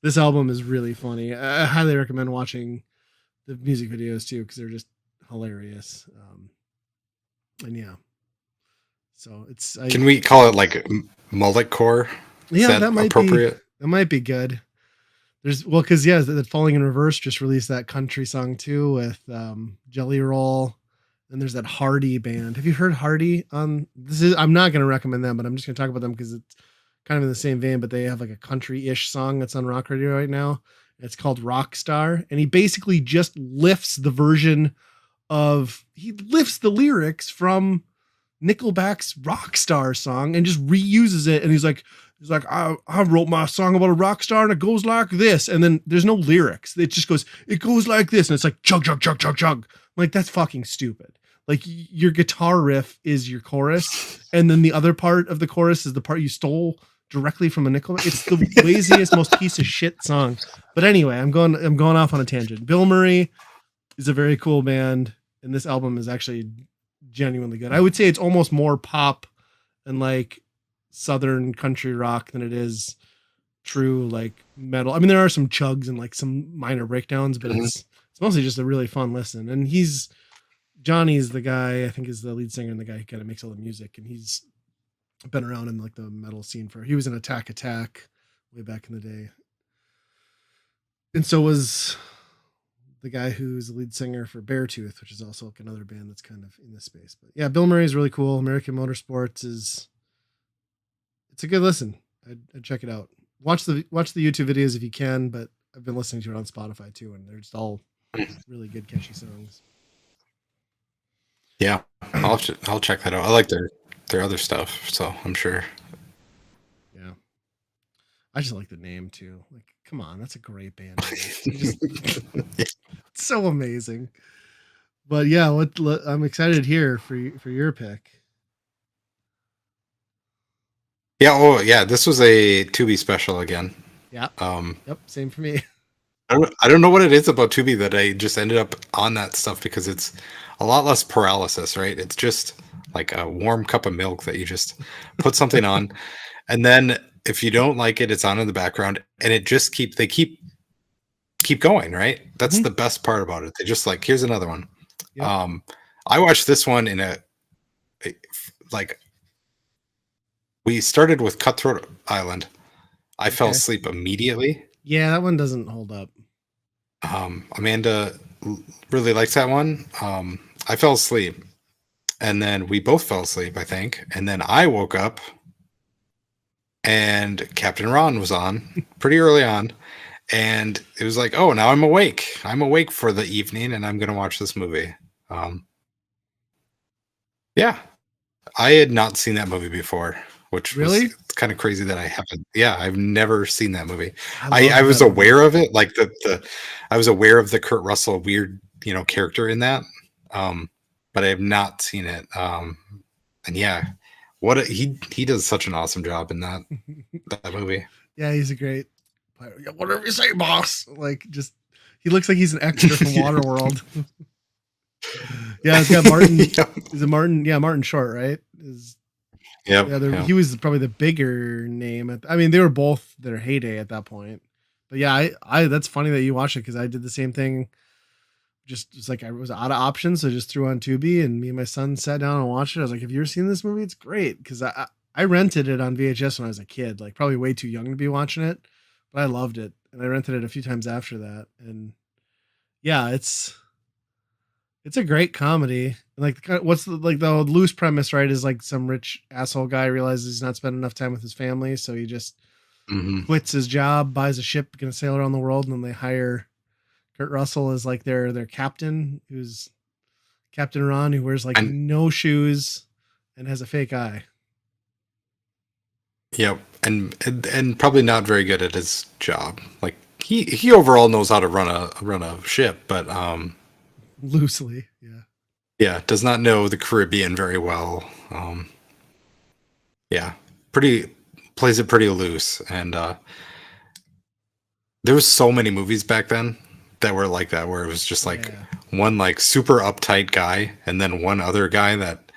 this album is really funny. I highly recommend watching the music videos too because they're just hilarious. And yeah, so Can we call it like mulletcore? Yeah, that might appropriate? That might be good. Because the Falling in Reverse just released that country song too with Jelly Roll, and there's that Hardy band. Have you heard Hardy? I'm not going to recommend them, but I'm just going to talk about them because it's kind of in the same vein, but they have like a country-ish song that's on rock radio right now. It's called Rockstar, and he basically just lifts the lyrics from Nickelback's Rockstar song and just reuses it. And he's like, I wrote my song about a rock star and it goes like this. And then there's no lyrics. It just goes like this. And it's like chug, chug, chug, chug, chug. I'm like, that's fucking stupid. Like your guitar riff is your chorus. And then the other part of the chorus is the part you stole directly from a Nickelback. It's the laziest, most piece of shit song. But anyway, I'm going off on a tangent. Bill Murray is a very cool band. And this album is actually genuinely good. I would say it's almost more pop and like Southern country rock than it is true like metal. I mean, there are some chugs and like some minor breakdowns, but it's mostly just a really fun listen. And Johnny's the guy, I think is the lead singer and the guy who kind of makes all the music. And he's been around in like the metal scene he was in Attack way back in the day. And so was the guy who's the lead singer for Beartooth, which is also like another band that's kind of in this space. But yeah, Bill Murray is really cool. American Motorsports it's a good listen. I'd check it out. Watch the YouTube videos if you can, but I've been listening to it on Spotify too, and they're just all really good, catchy songs. Yeah, I'll check that out. I like their other stuff, so I'm sure. Yeah, I just like the name too. Like, come on, that's a great band name. You just it's so amazing. But yeah, I'm excited here for your pick. Yeah. Oh, yeah. This was a Tubi special again. Yeah. Um, Yep. Same for me. I don't know what it is about Tubi that I just ended up on that stuff because it's a lot less paralysis, right? It's just like a warm cup of milk that you just put something on, and then if you don't like it, it's on in the background, and it just keep going, right? That's the best part about it. They just like, here's another one. Yep. I watched this one in like we started with Cutthroat Island. I fell asleep immediately. Yeah, that one doesn't hold up. Amanda really likes that one. I fell asleep, and then we both fell asleep, I think. And then I woke up, and Captain Ron was on pretty early on, and it was like, oh, now I'm awake. I'm awake for the evening, and I'm going to watch this movie. Yeah, I had not seen that movie before, which really was kind of crazy that I haven't. Yeah, I've never seen that movie. I was aware of it, like I was aware of the Kurt Russell weird, character in that, but I have not seen it. And yeah, he does such an awesome job in that movie. Yeah, he's a great pilot. Yeah, whatever you say, boss. Like, just he looks like he's an extra from Waterworld. Yeah, it's got Martin. Yep. Is it Martin? Yeah, Martin Short, right? He was probably the bigger name. I mean, they were both their heyday at that point. But yeah, I that's funny that you watched it because I did the same thing. Just like I was out of options, so I just threw on Tubi, and me and my son sat down and watched it. I was like, "Have you ever seen this movie? It's great." Because I rented it on VHS when I was a kid, like probably way too young to be watching it, but I loved it, and I rented it a few times after that. And yeah, it's a great comedy. Like, what's the loose premise, right? Is like some rich asshole guy realizes he's not spending enough time with his family, so he just quits his job, buys a ship, gonna sail around the world, and then they hire Kurt Russell as like their captain, who's Captain Ron, who wears like no shoes and has a fake eye. Yep, and probably not very good at his job. Like he overall knows how to run a ship, but loosely, yeah. Yeah, does not know the Caribbean very well. Yeah, plays it pretty loose, and there was so many movies back then that were like that, where it was just like one like super uptight guy, and then one other guy that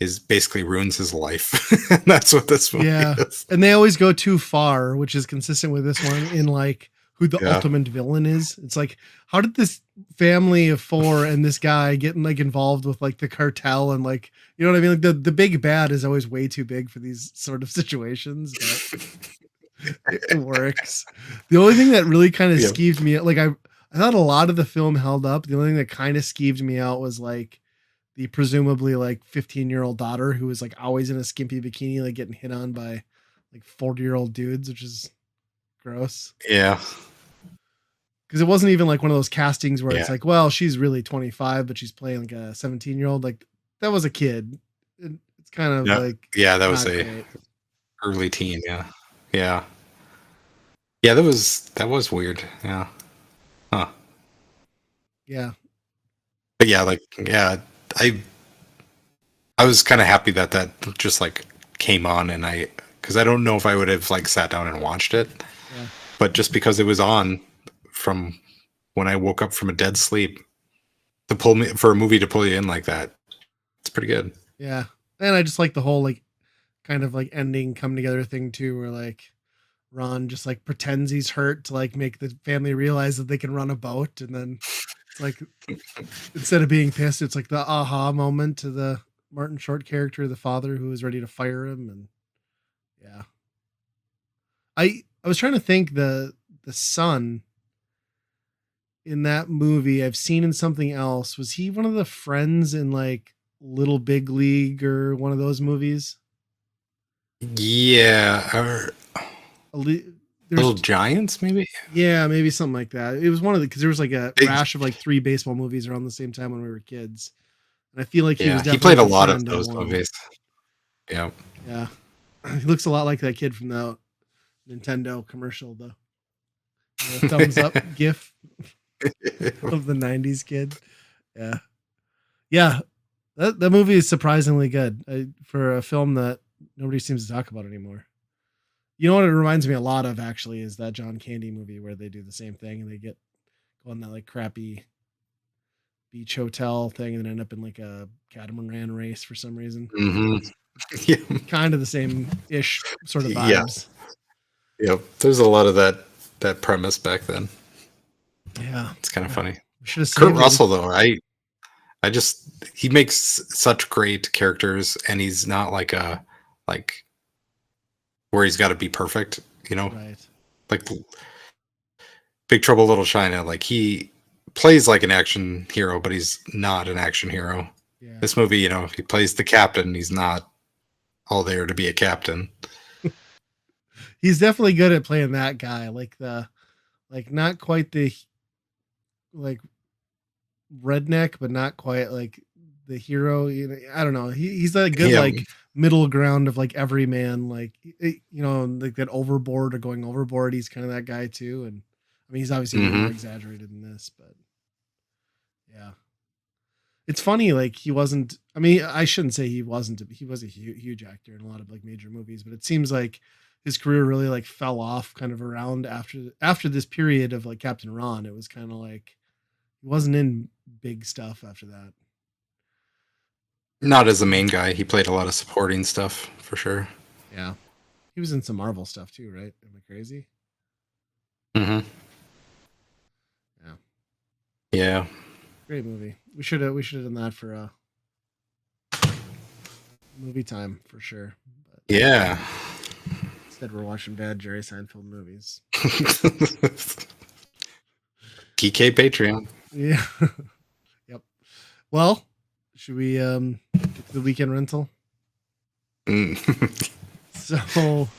is basically ruins his life. And that's what this movie is. And they always go too far, which is consistent with this one in like who the ultimate villain is. It's like, how did this family of four and this guy get like involved with like the cartel and like, you know what I mean? Like the big bad is always way too big for these sort of situations, but it works. The only thing that really kind of skeeved me, like I thought a lot of the film held up. The only thing that kind of skeeved me out was like the presumably like 15-year-old daughter who was like always in a skimpy bikini, like getting hit on by like 40-year-old dudes, which is gross. Yeah. Because it wasn't even like one of those castings where it's like, well, she's really 25, but she's playing like a 17-year-old. Like that was a kid. It's kind of like, that was a early teen. Yeah. Yeah. Yeah. That was weird. Yeah. Huh. Yeah. But yeah, like, yeah, I was kind of happy that just like came on, and because I don't know if I would have like sat down and watched it, but just because it was on from when I woke up from a dead sleep, to pull me for a movie to pull you in like that, it's pretty good. Yeah. And I just like the whole like kind of like ending come together thing too, where like Ron just like pretends he's hurt to like make the family realize that they can run a boat, and then it's like instead of being pissed, it's like the aha moment to the Martin Short character, the father who was ready to fire him. And yeah, I was trying to think the son in that movie I've seen in something else. Was he one of the friends in like Little Big League or one of those movies? Yeah. Little Giants, maybe. Yeah, maybe something like that. It was one of the because there was like a rash of like 3 baseball movies around the same time when we were kids, and I feel like he was he definitely played at a the lot front of end of those one. movies. Yeah. Yeah, he looks a lot like that kid from the Nintendo commercial, the thumbs up GIF of the '90s kid. Yeah, yeah, that movie is surprisingly good for a film that nobody seems to talk about anymore. You know what it reminds me a lot of actually is that John Candy movie where they do the same thing and they get go on that like crappy beach hotel thing and then end up in like a catamaran race for some reason. Mm-hmm. Yeah. Kind of the same ish sort of Yeah. vibes. Yep. There's a lot of that premise back then. Yeah, it's kind of funny. We should have Kurt Russell though, I just he makes such great characters, and he's not like where he's got to be perfect, right. Like Big Trouble Little China. Like he plays like an action hero, but he's not an action hero. Yeah. This movie, he plays the captain. He's not all there to be a captain. He's definitely good at playing that guy, like not quite the like redneck, but not quite like the hero. I don't know. He's that good like middle ground of like every man, like like that overboard or going overboard. He's kind of that guy too, and I mean he's obviously more exaggerated than this, but yeah. It's funny, like he wasn't. I mean, I shouldn't say he wasn't. He was a huge actor in a lot of like major movies, but it seems like his career really like fell off kind of around after this period of like Captain Ron. It was kind of like he wasn't in big stuff after that. Not as the main guy. He played a lot of supporting stuff for sure. Yeah, he was in some Marvel stuff too, right? Am I crazy? Mm-hmm. Yeah. Yeah. Great movie. We should have done that for movie time for sure. But yeah. Instead, we're watching bad Jerry Seinfeld movies. PK Patreon. Yeah. Yep. Well, should we get to the weekend rental? So,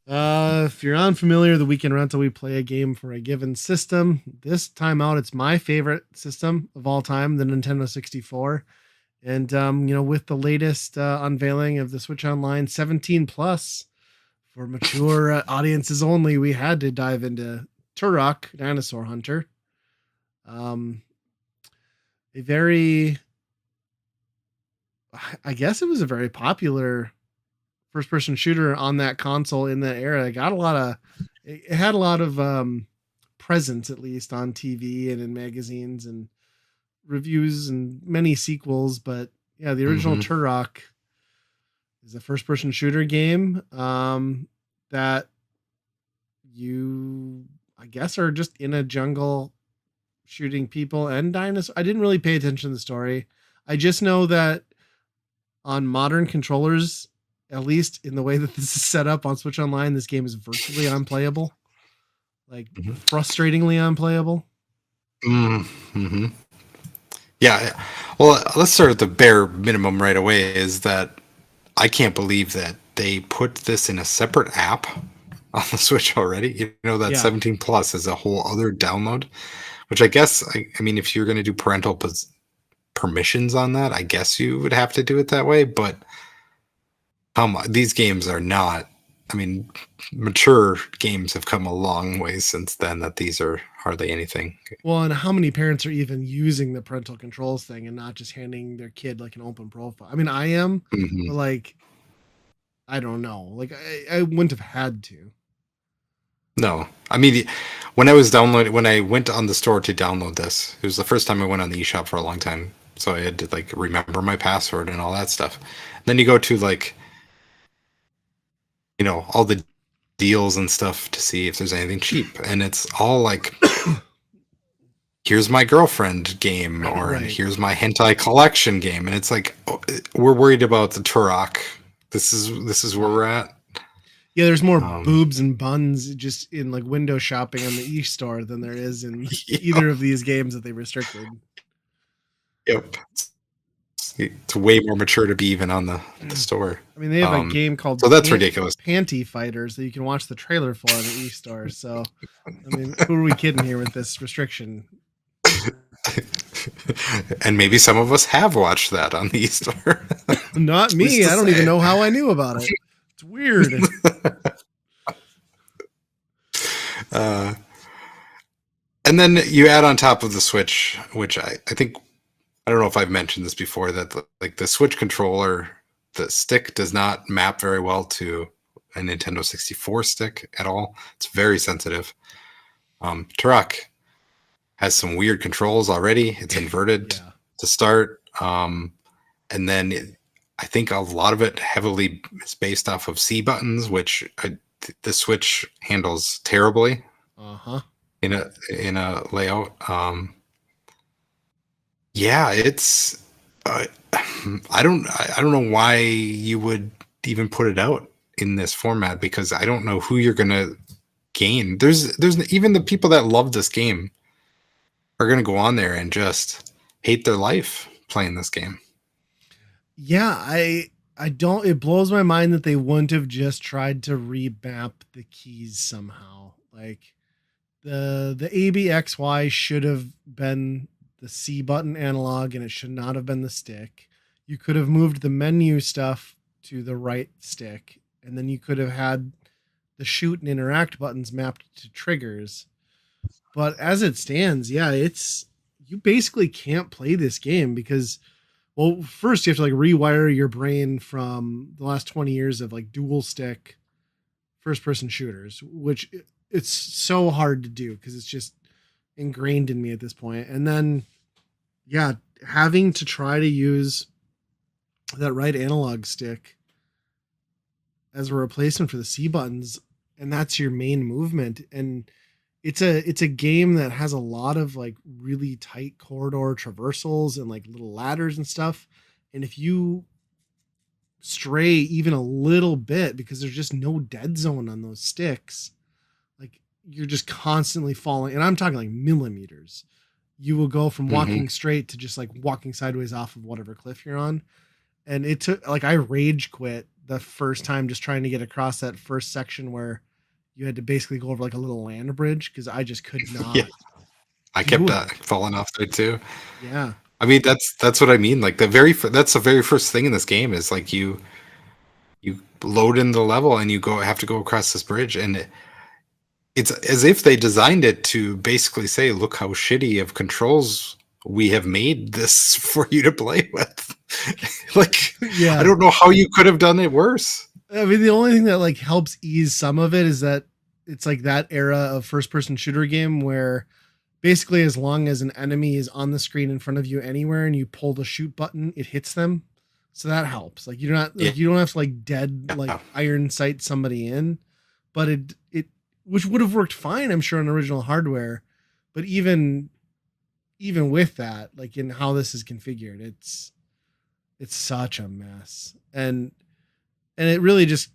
if you're unfamiliar, the weekend rental, we play a game for a given system. This time out, it's my favorite system of all time, the Nintendo 64. And, with the latest unveiling of the Switch Online 17 plus for mature audiences only, we had to dive into Turok Dinosaur Hunter. A very, I guess it was a very popular first-person shooter on that console in that era. It had a lot of presence, at least on TV and in magazines and reviews and many sequels. But yeah, the original Turok is a first-person shooter game that you, I guess, are just in a jungle shooting people and dinosaurs. I didn't really pay attention to the story. I just know that on modern controllers, at least in the way that this is set up on Switch Online, this game is virtually unplayable. Like frustratingly unplayable. Mm-hmm. Yeah. Well, let's start at the bare minimum right away is that I can't believe that they put this in a separate app on the Switch already. That 17 plus is a whole other download, which I guess, I mean, if you're going to do parental permissions on that, I guess you would have to do it that way. But these games are not, I mean, mature games have come a long way since then that these are hardly anything. Well, and how many parents are even using the parental controls thing and not just handing their kid like an open profile? I mean, I am, but like, I don't know. Like, I wouldn't have had to. No, I mean, when I went on the store to download this, it was the first time I went on the eShop for a long time. So I had to like remember my password and all that stuff. And then you go to like, all the deals and stuff to see if there's anything cheap. And it's all like, here's my girlfriend game, or here's my hentai collection game. And it's like, we're worried about the Turok. This is where we're at. Yeah, there's more boobs and buns just in like window shopping on the e-store than there is in either of these games that they restricted. Yep. It's way more mature to be even on the store. I mean, they have a game called So that's ridiculous. Panty Fighters that you can watch the trailer for on the e-store. So, I mean, who are we kidding here with this restriction? And maybe some of us have watched that on the e-store. Not me. I don't even know how I knew about it. It's weird. And then you add on top of the Switch, which I think, I don't know if I've mentioned this before, that the Switch controller, the stick does not map very well to a Nintendo 64 stick at all. It's very sensitive. Turok has some weird controls already. It's inverted to start. And then I think a lot of it heavily is based off of C buttons, which the Switch handles terribly. In a layout. It's I don't know why you would even put it out in this format, because I don't know who you're gonna gain. There's even the people that love this game are gonna go on there and just hate their life playing this game. Yeah, I don't. It blows my mind that they wouldn't have just tried to remap the keys somehow. Like the ABXY should have been the C button analog, and it should not have been the stick. You could have moved the menu stuff to the right stick, and then you could have had the shoot and interact buttons mapped to triggers. But as it stands, you basically can't play this game because, well, first you have to like rewire your brain from the last 20 years of like dual stick first person shooters, which it's so hard to do because it's just ingrained in me at this point. And then, having to try to use that right analog stick as a replacement for the C buttons, and that's your main movement. And it's a game that has a lot of like really tight corridor traversals and like little ladders and stuff. And if you stray even a little bit, because there's just no dead zone on those sticks, like you're just constantly falling. And I'm talking like millimeters. You will go from walking straight to just like walking sideways off of whatever cliff you're on. And it took, like, I rage quit the first time just trying to get across that first section where you had to basically go over like a little land bridge, because I just could not. I kept falling off there too. Yeah. I mean, that's what I mean. Like that's the very first thing in this game is like you load in the level and you have to go across this bridge, and it's as if they designed it to basically say, look how shitty of controls we have made this for you to play with. Like, I don't know how you could have done it worse. I mean, the only thing that like helps ease some of it is that it's like that era of first person shooter game where basically as long as an enemy is on the screen in front of you anywhere and you pull the shoot button, it hits them. So that helps. Like you're not, like, you don't have to like like iron sight somebody in, but it which would have worked fine, I'm sure, on original hardware. But even with that, like in how this is configured, it's such a mess. And it really just,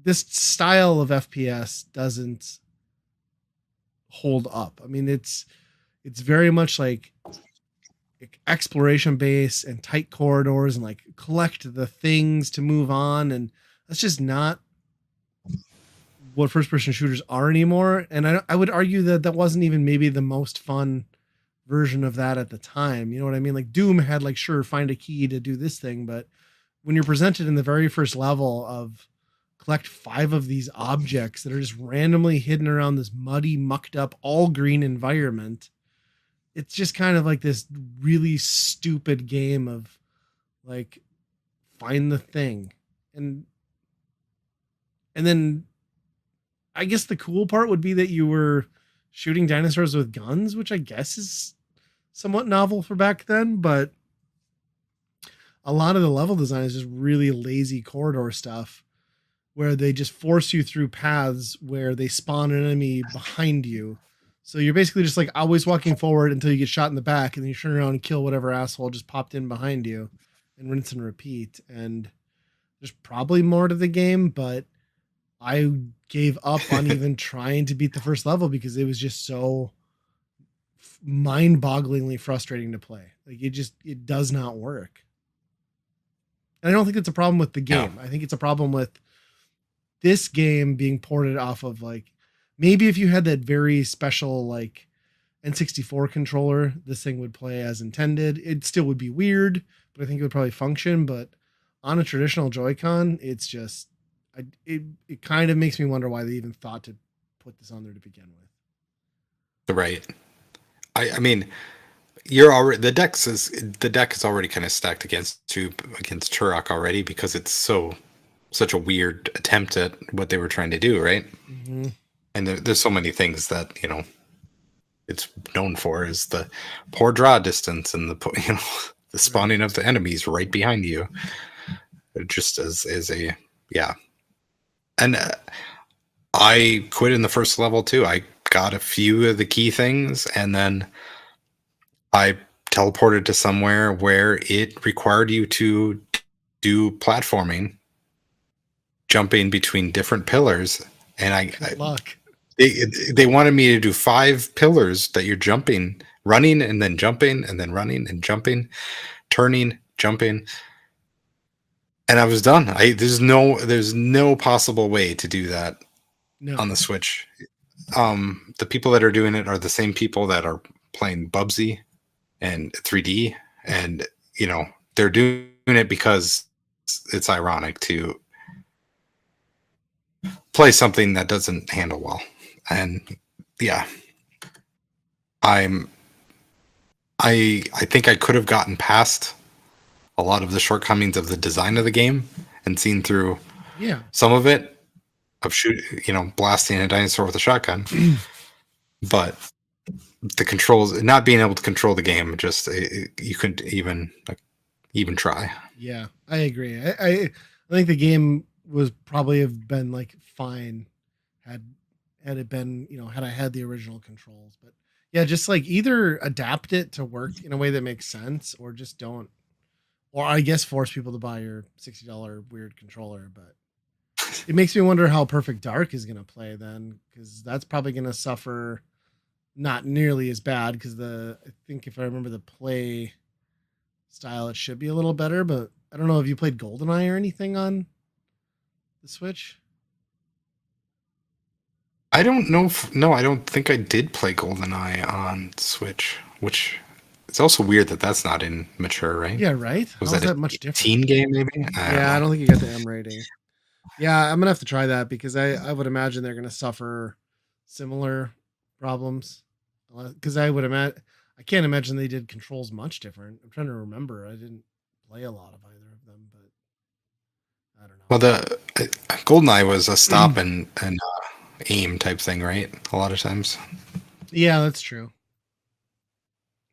this style of FPS doesn't hold up. I mean, it's very much like exploration base and tight corridors and like collect the things to move on. And that's just not what first person shooters are anymore. And I would argue that wasn't even maybe the most fun version of that at the time. You know what I mean? Like Doom had like, sure, find a key to do this thing. But when you're presented in the very first level of collect 5 of these objects that are just randomly hidden around this muddy, mucked up, all green environment, it's just kind of like this really stupid game of like, find the thing. And then I guess the cool part would be that you were shooting dinosaurs with guns, which I guess is somewhat novel for back then, but a lot of the level design is just really lazy corridor stuff where they just force you through paths where they spawn an enemy behind you. So you're basically just like always walking forward until you get shot in the back, and then you turn around and kill whatever asshole just popped in behind you, and rinse and repeat. And there's probably more to the game, but I gave up on even trying to beat the first level because it was just so mind-bogglingly frustrating to play. Like it does not work. And I don't think it's a problem with the Yeah. game. I think it's a problem with this game being ported off of like maybe if you had that very special like N64 controller, this thing would play as intended. It still would be weird, but I think it would probably function. But on a traditional Joy-Con, it's just it kind of makes me wonder why they even thought to put this on there to begin with. Right. I mean, you're already the deck is already kind of stacked against Turok already because it's such a weird attempt at what they were trying to do, right? Mm-hmm. And there's so many things that it's known for is the poor draw distance and the the spawning of the enemies right behind you, just as a yeah. And I quit in the first level too. I got a few of the key things, and then I teleported to somewhere where it required you to do platforming, jumping between different pillars, and Good luck. they wanted me to do 5 pillars that you're jumping, running, and then jumping, and then running and jumping, turning, jumping, and I was done. There's no possible way to do that No. on the Switch. The people that are doing it are the same people that are playing Bubsy and 3D, and they're doing it because it's ironic to play something that doesn't handle well. And yeah, I think I could have gotten past a lot of the shortcomings of the design of the game and seen through some of it of blasting a dinosaur with a shotgun. But the controls, not being able to control the game, just you couldn't even try. Yeah, I agree. I think the game was probably have been like fine had it been, had I had the original controls. But yeah, just like either adapt it to work in a way that makes sense or just don't, or I guess force people to buy your $60 weird controller. But it makes me wonder how Perfect Dark is going to play then, because that's probably going to suffer not nearly as bad because I think if I remember the play style, it should be a little better. But I don't know if you played GoldenEye or anything on the Switch. I don't know. No, I don't think I did play GoldenEye on Switch, which it's also weird that that's not in mature, right? Yeah, right. Was How is that that a much different? teen game, maybe? I don't think you got the M rating. Yeah, I'm gonna have to try that because I would imagine they're gonna suffer similar problems. Because I can't imagine they did controls much different. I'm trying to remember. I didn't play a lot of either of them, but I don't know. Well, the GoldenEye was a stop and aim type thing, right? A lot of times. Yeah, that's true.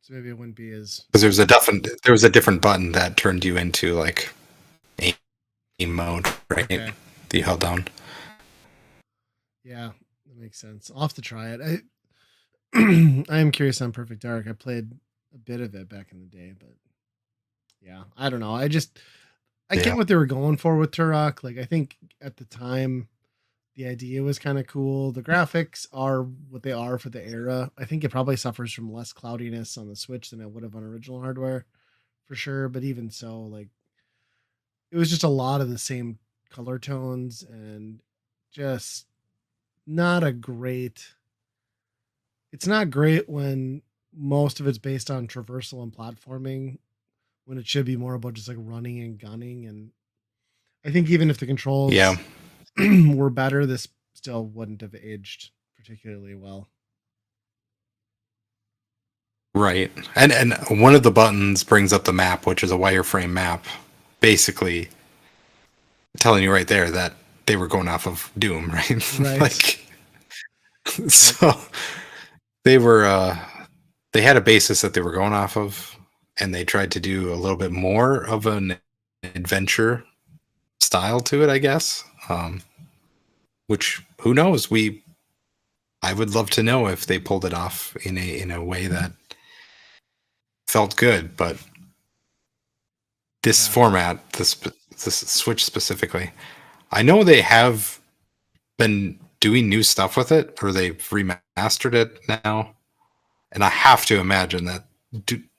So maybe it wouldn't be as because there was a different button that turned you into like aim mode, right? Okay. That you held down. Yeah, that makes sense. I'll have to try it. I am curious on Perfect Dark. I played a bit of it back in the day, but yeah, I don't know. I get what they were going for with Turok. Like I think at the time the idea was kind of cool. The graphics are what they are for the era. I think it probably suffers from less cloudiness on the Switch than it would have on original hardware for sure, but even so, like it was just a lot of the same color tones and just not a great it's not great when most of it's based on traversal and platforming when it should be more about just like running and gunning. And I think even if the controls were better, this still wouldn't have aged particularly well. Right. And one of the buttons brings up the map, which is a wireframe map, basically telling you right there that they were going off of Doom, right? Right. Like so they were they had a basis that they were going off of, and they tried to do a little bit more of an adventure style to it, I guess. Which who knows? I would love to know if they pulled it off in a way that felt good, but this format, this Switch specifically, I know they have been doing new stuff with it, or they've remastered it now, and I have to imagine that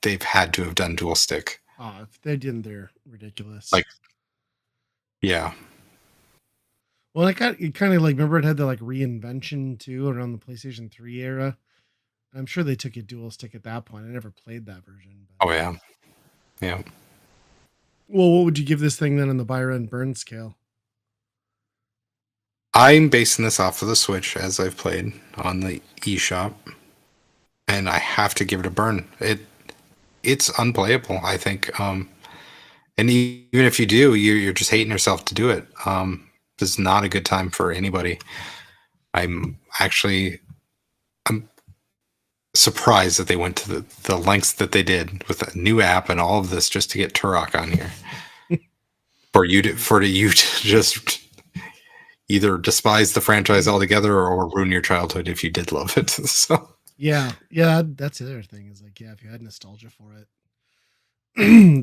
they've had to have done dual stick. Oh, if they didn't, they're ridiculous. Like Yeah. Well, it kind of like, remember it had the like reinvention too around the PlayStation 3 era. I'm sure they took a dual stick at that point. I never played that version. But... Oh yeah. Yeah. Well, what would you give this thing then on the Byron Burn scale? I'm basing this off of the Switch as I've played on the eShop, and I have to give it a burn. It's unplayable, I think. And even if you do, you're just hating yourself to do it. This is not a good time for anybody. I'm surprised that they went to the lengths that they did with a new app and all of this just to get Turok on here. for you to just either despise the franchise altogether or ruin your childhood if you did love it. So yeah, that's the other thing is like, yeah, if you had nostalgia for it,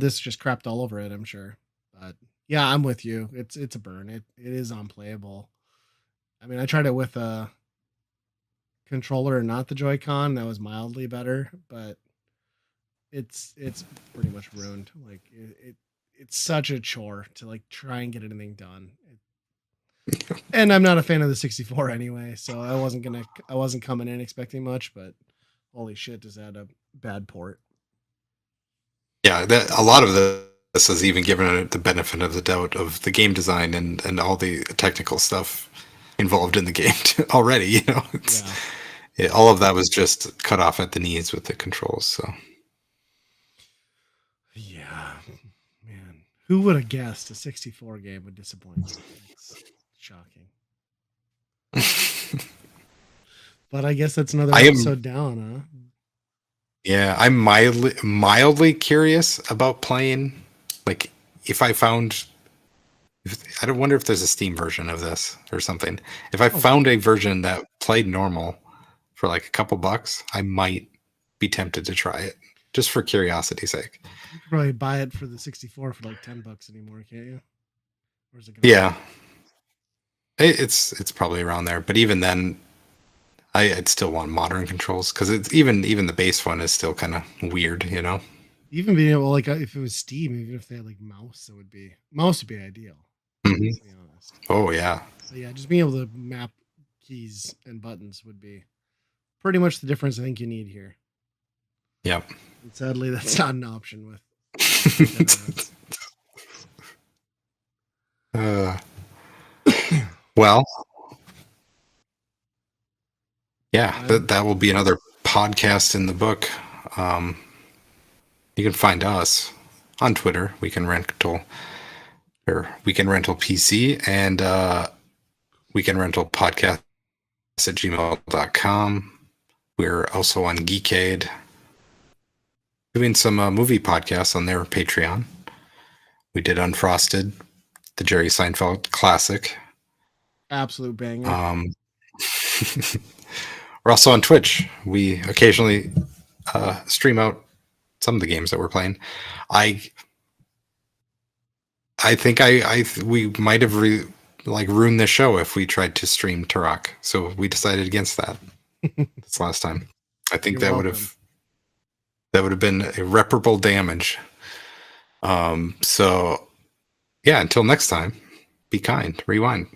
this just crapped all over it, I'm sure. But yeah, I'm with you. It's a burn. It is unplayable. I mean, I tried it with a controller and not the Joy-Con. That was mildly better, but it's pretty much ruined. Like it's such a chore to like try and get anything done. And I'm not a fan of the 64 anyway, so I wasn't coming in expecting much, but holy shit, does that a bad port. yeah, a lot of this is even given it the benefit of the doubt of the game design and all the technical stuff involved in the game already. You know, all of that was just cut off at the knees with the controls. So yeah, man, who would have guessed a 64 game would disappoint? It's shocking. But I guess that's another episode down, huh? Yeah, I'm mildly curious about playing. Like, if I found, I don't wonder if there's a Steam version of this or something. If I found a version that played normal for like a couple bucks, I might be tempted to try it just for curiosity's sake. You could probably buy it for the 64 for like $10 anymore, can't you? Or is it yeah, it's probably around there. But even then, I'd still want modern controls because it's even the base one is still kind of weird, you know. Even being able, like, if it was Steam, even if they had like mouse would be ideal. Mm-hmm. To be honest. Oh yeah. But yeah, just being able to map keys and buttons would be pretty much the difference I think you need here. Yep. And sadly, that's not an option with. Well. Yeah, that will be another podcast in the book. You can find us on Twitter. Weekend Rental PC and Weekend Rental Podcast at gmail.com. We're also on Geekade, doing some movie podcasts on their Patreon. We did Unfrosted, the Jerry Seinfeld classic. Absolute banger. We're also on Twitch. We occasionally stream out some of the games that we're playing. I think we might have ruined the show if we tried to stream Turok. So we decided against that. This last time. I think that would have been irreparable damage. So yeah, until next time, be kind. Rewind.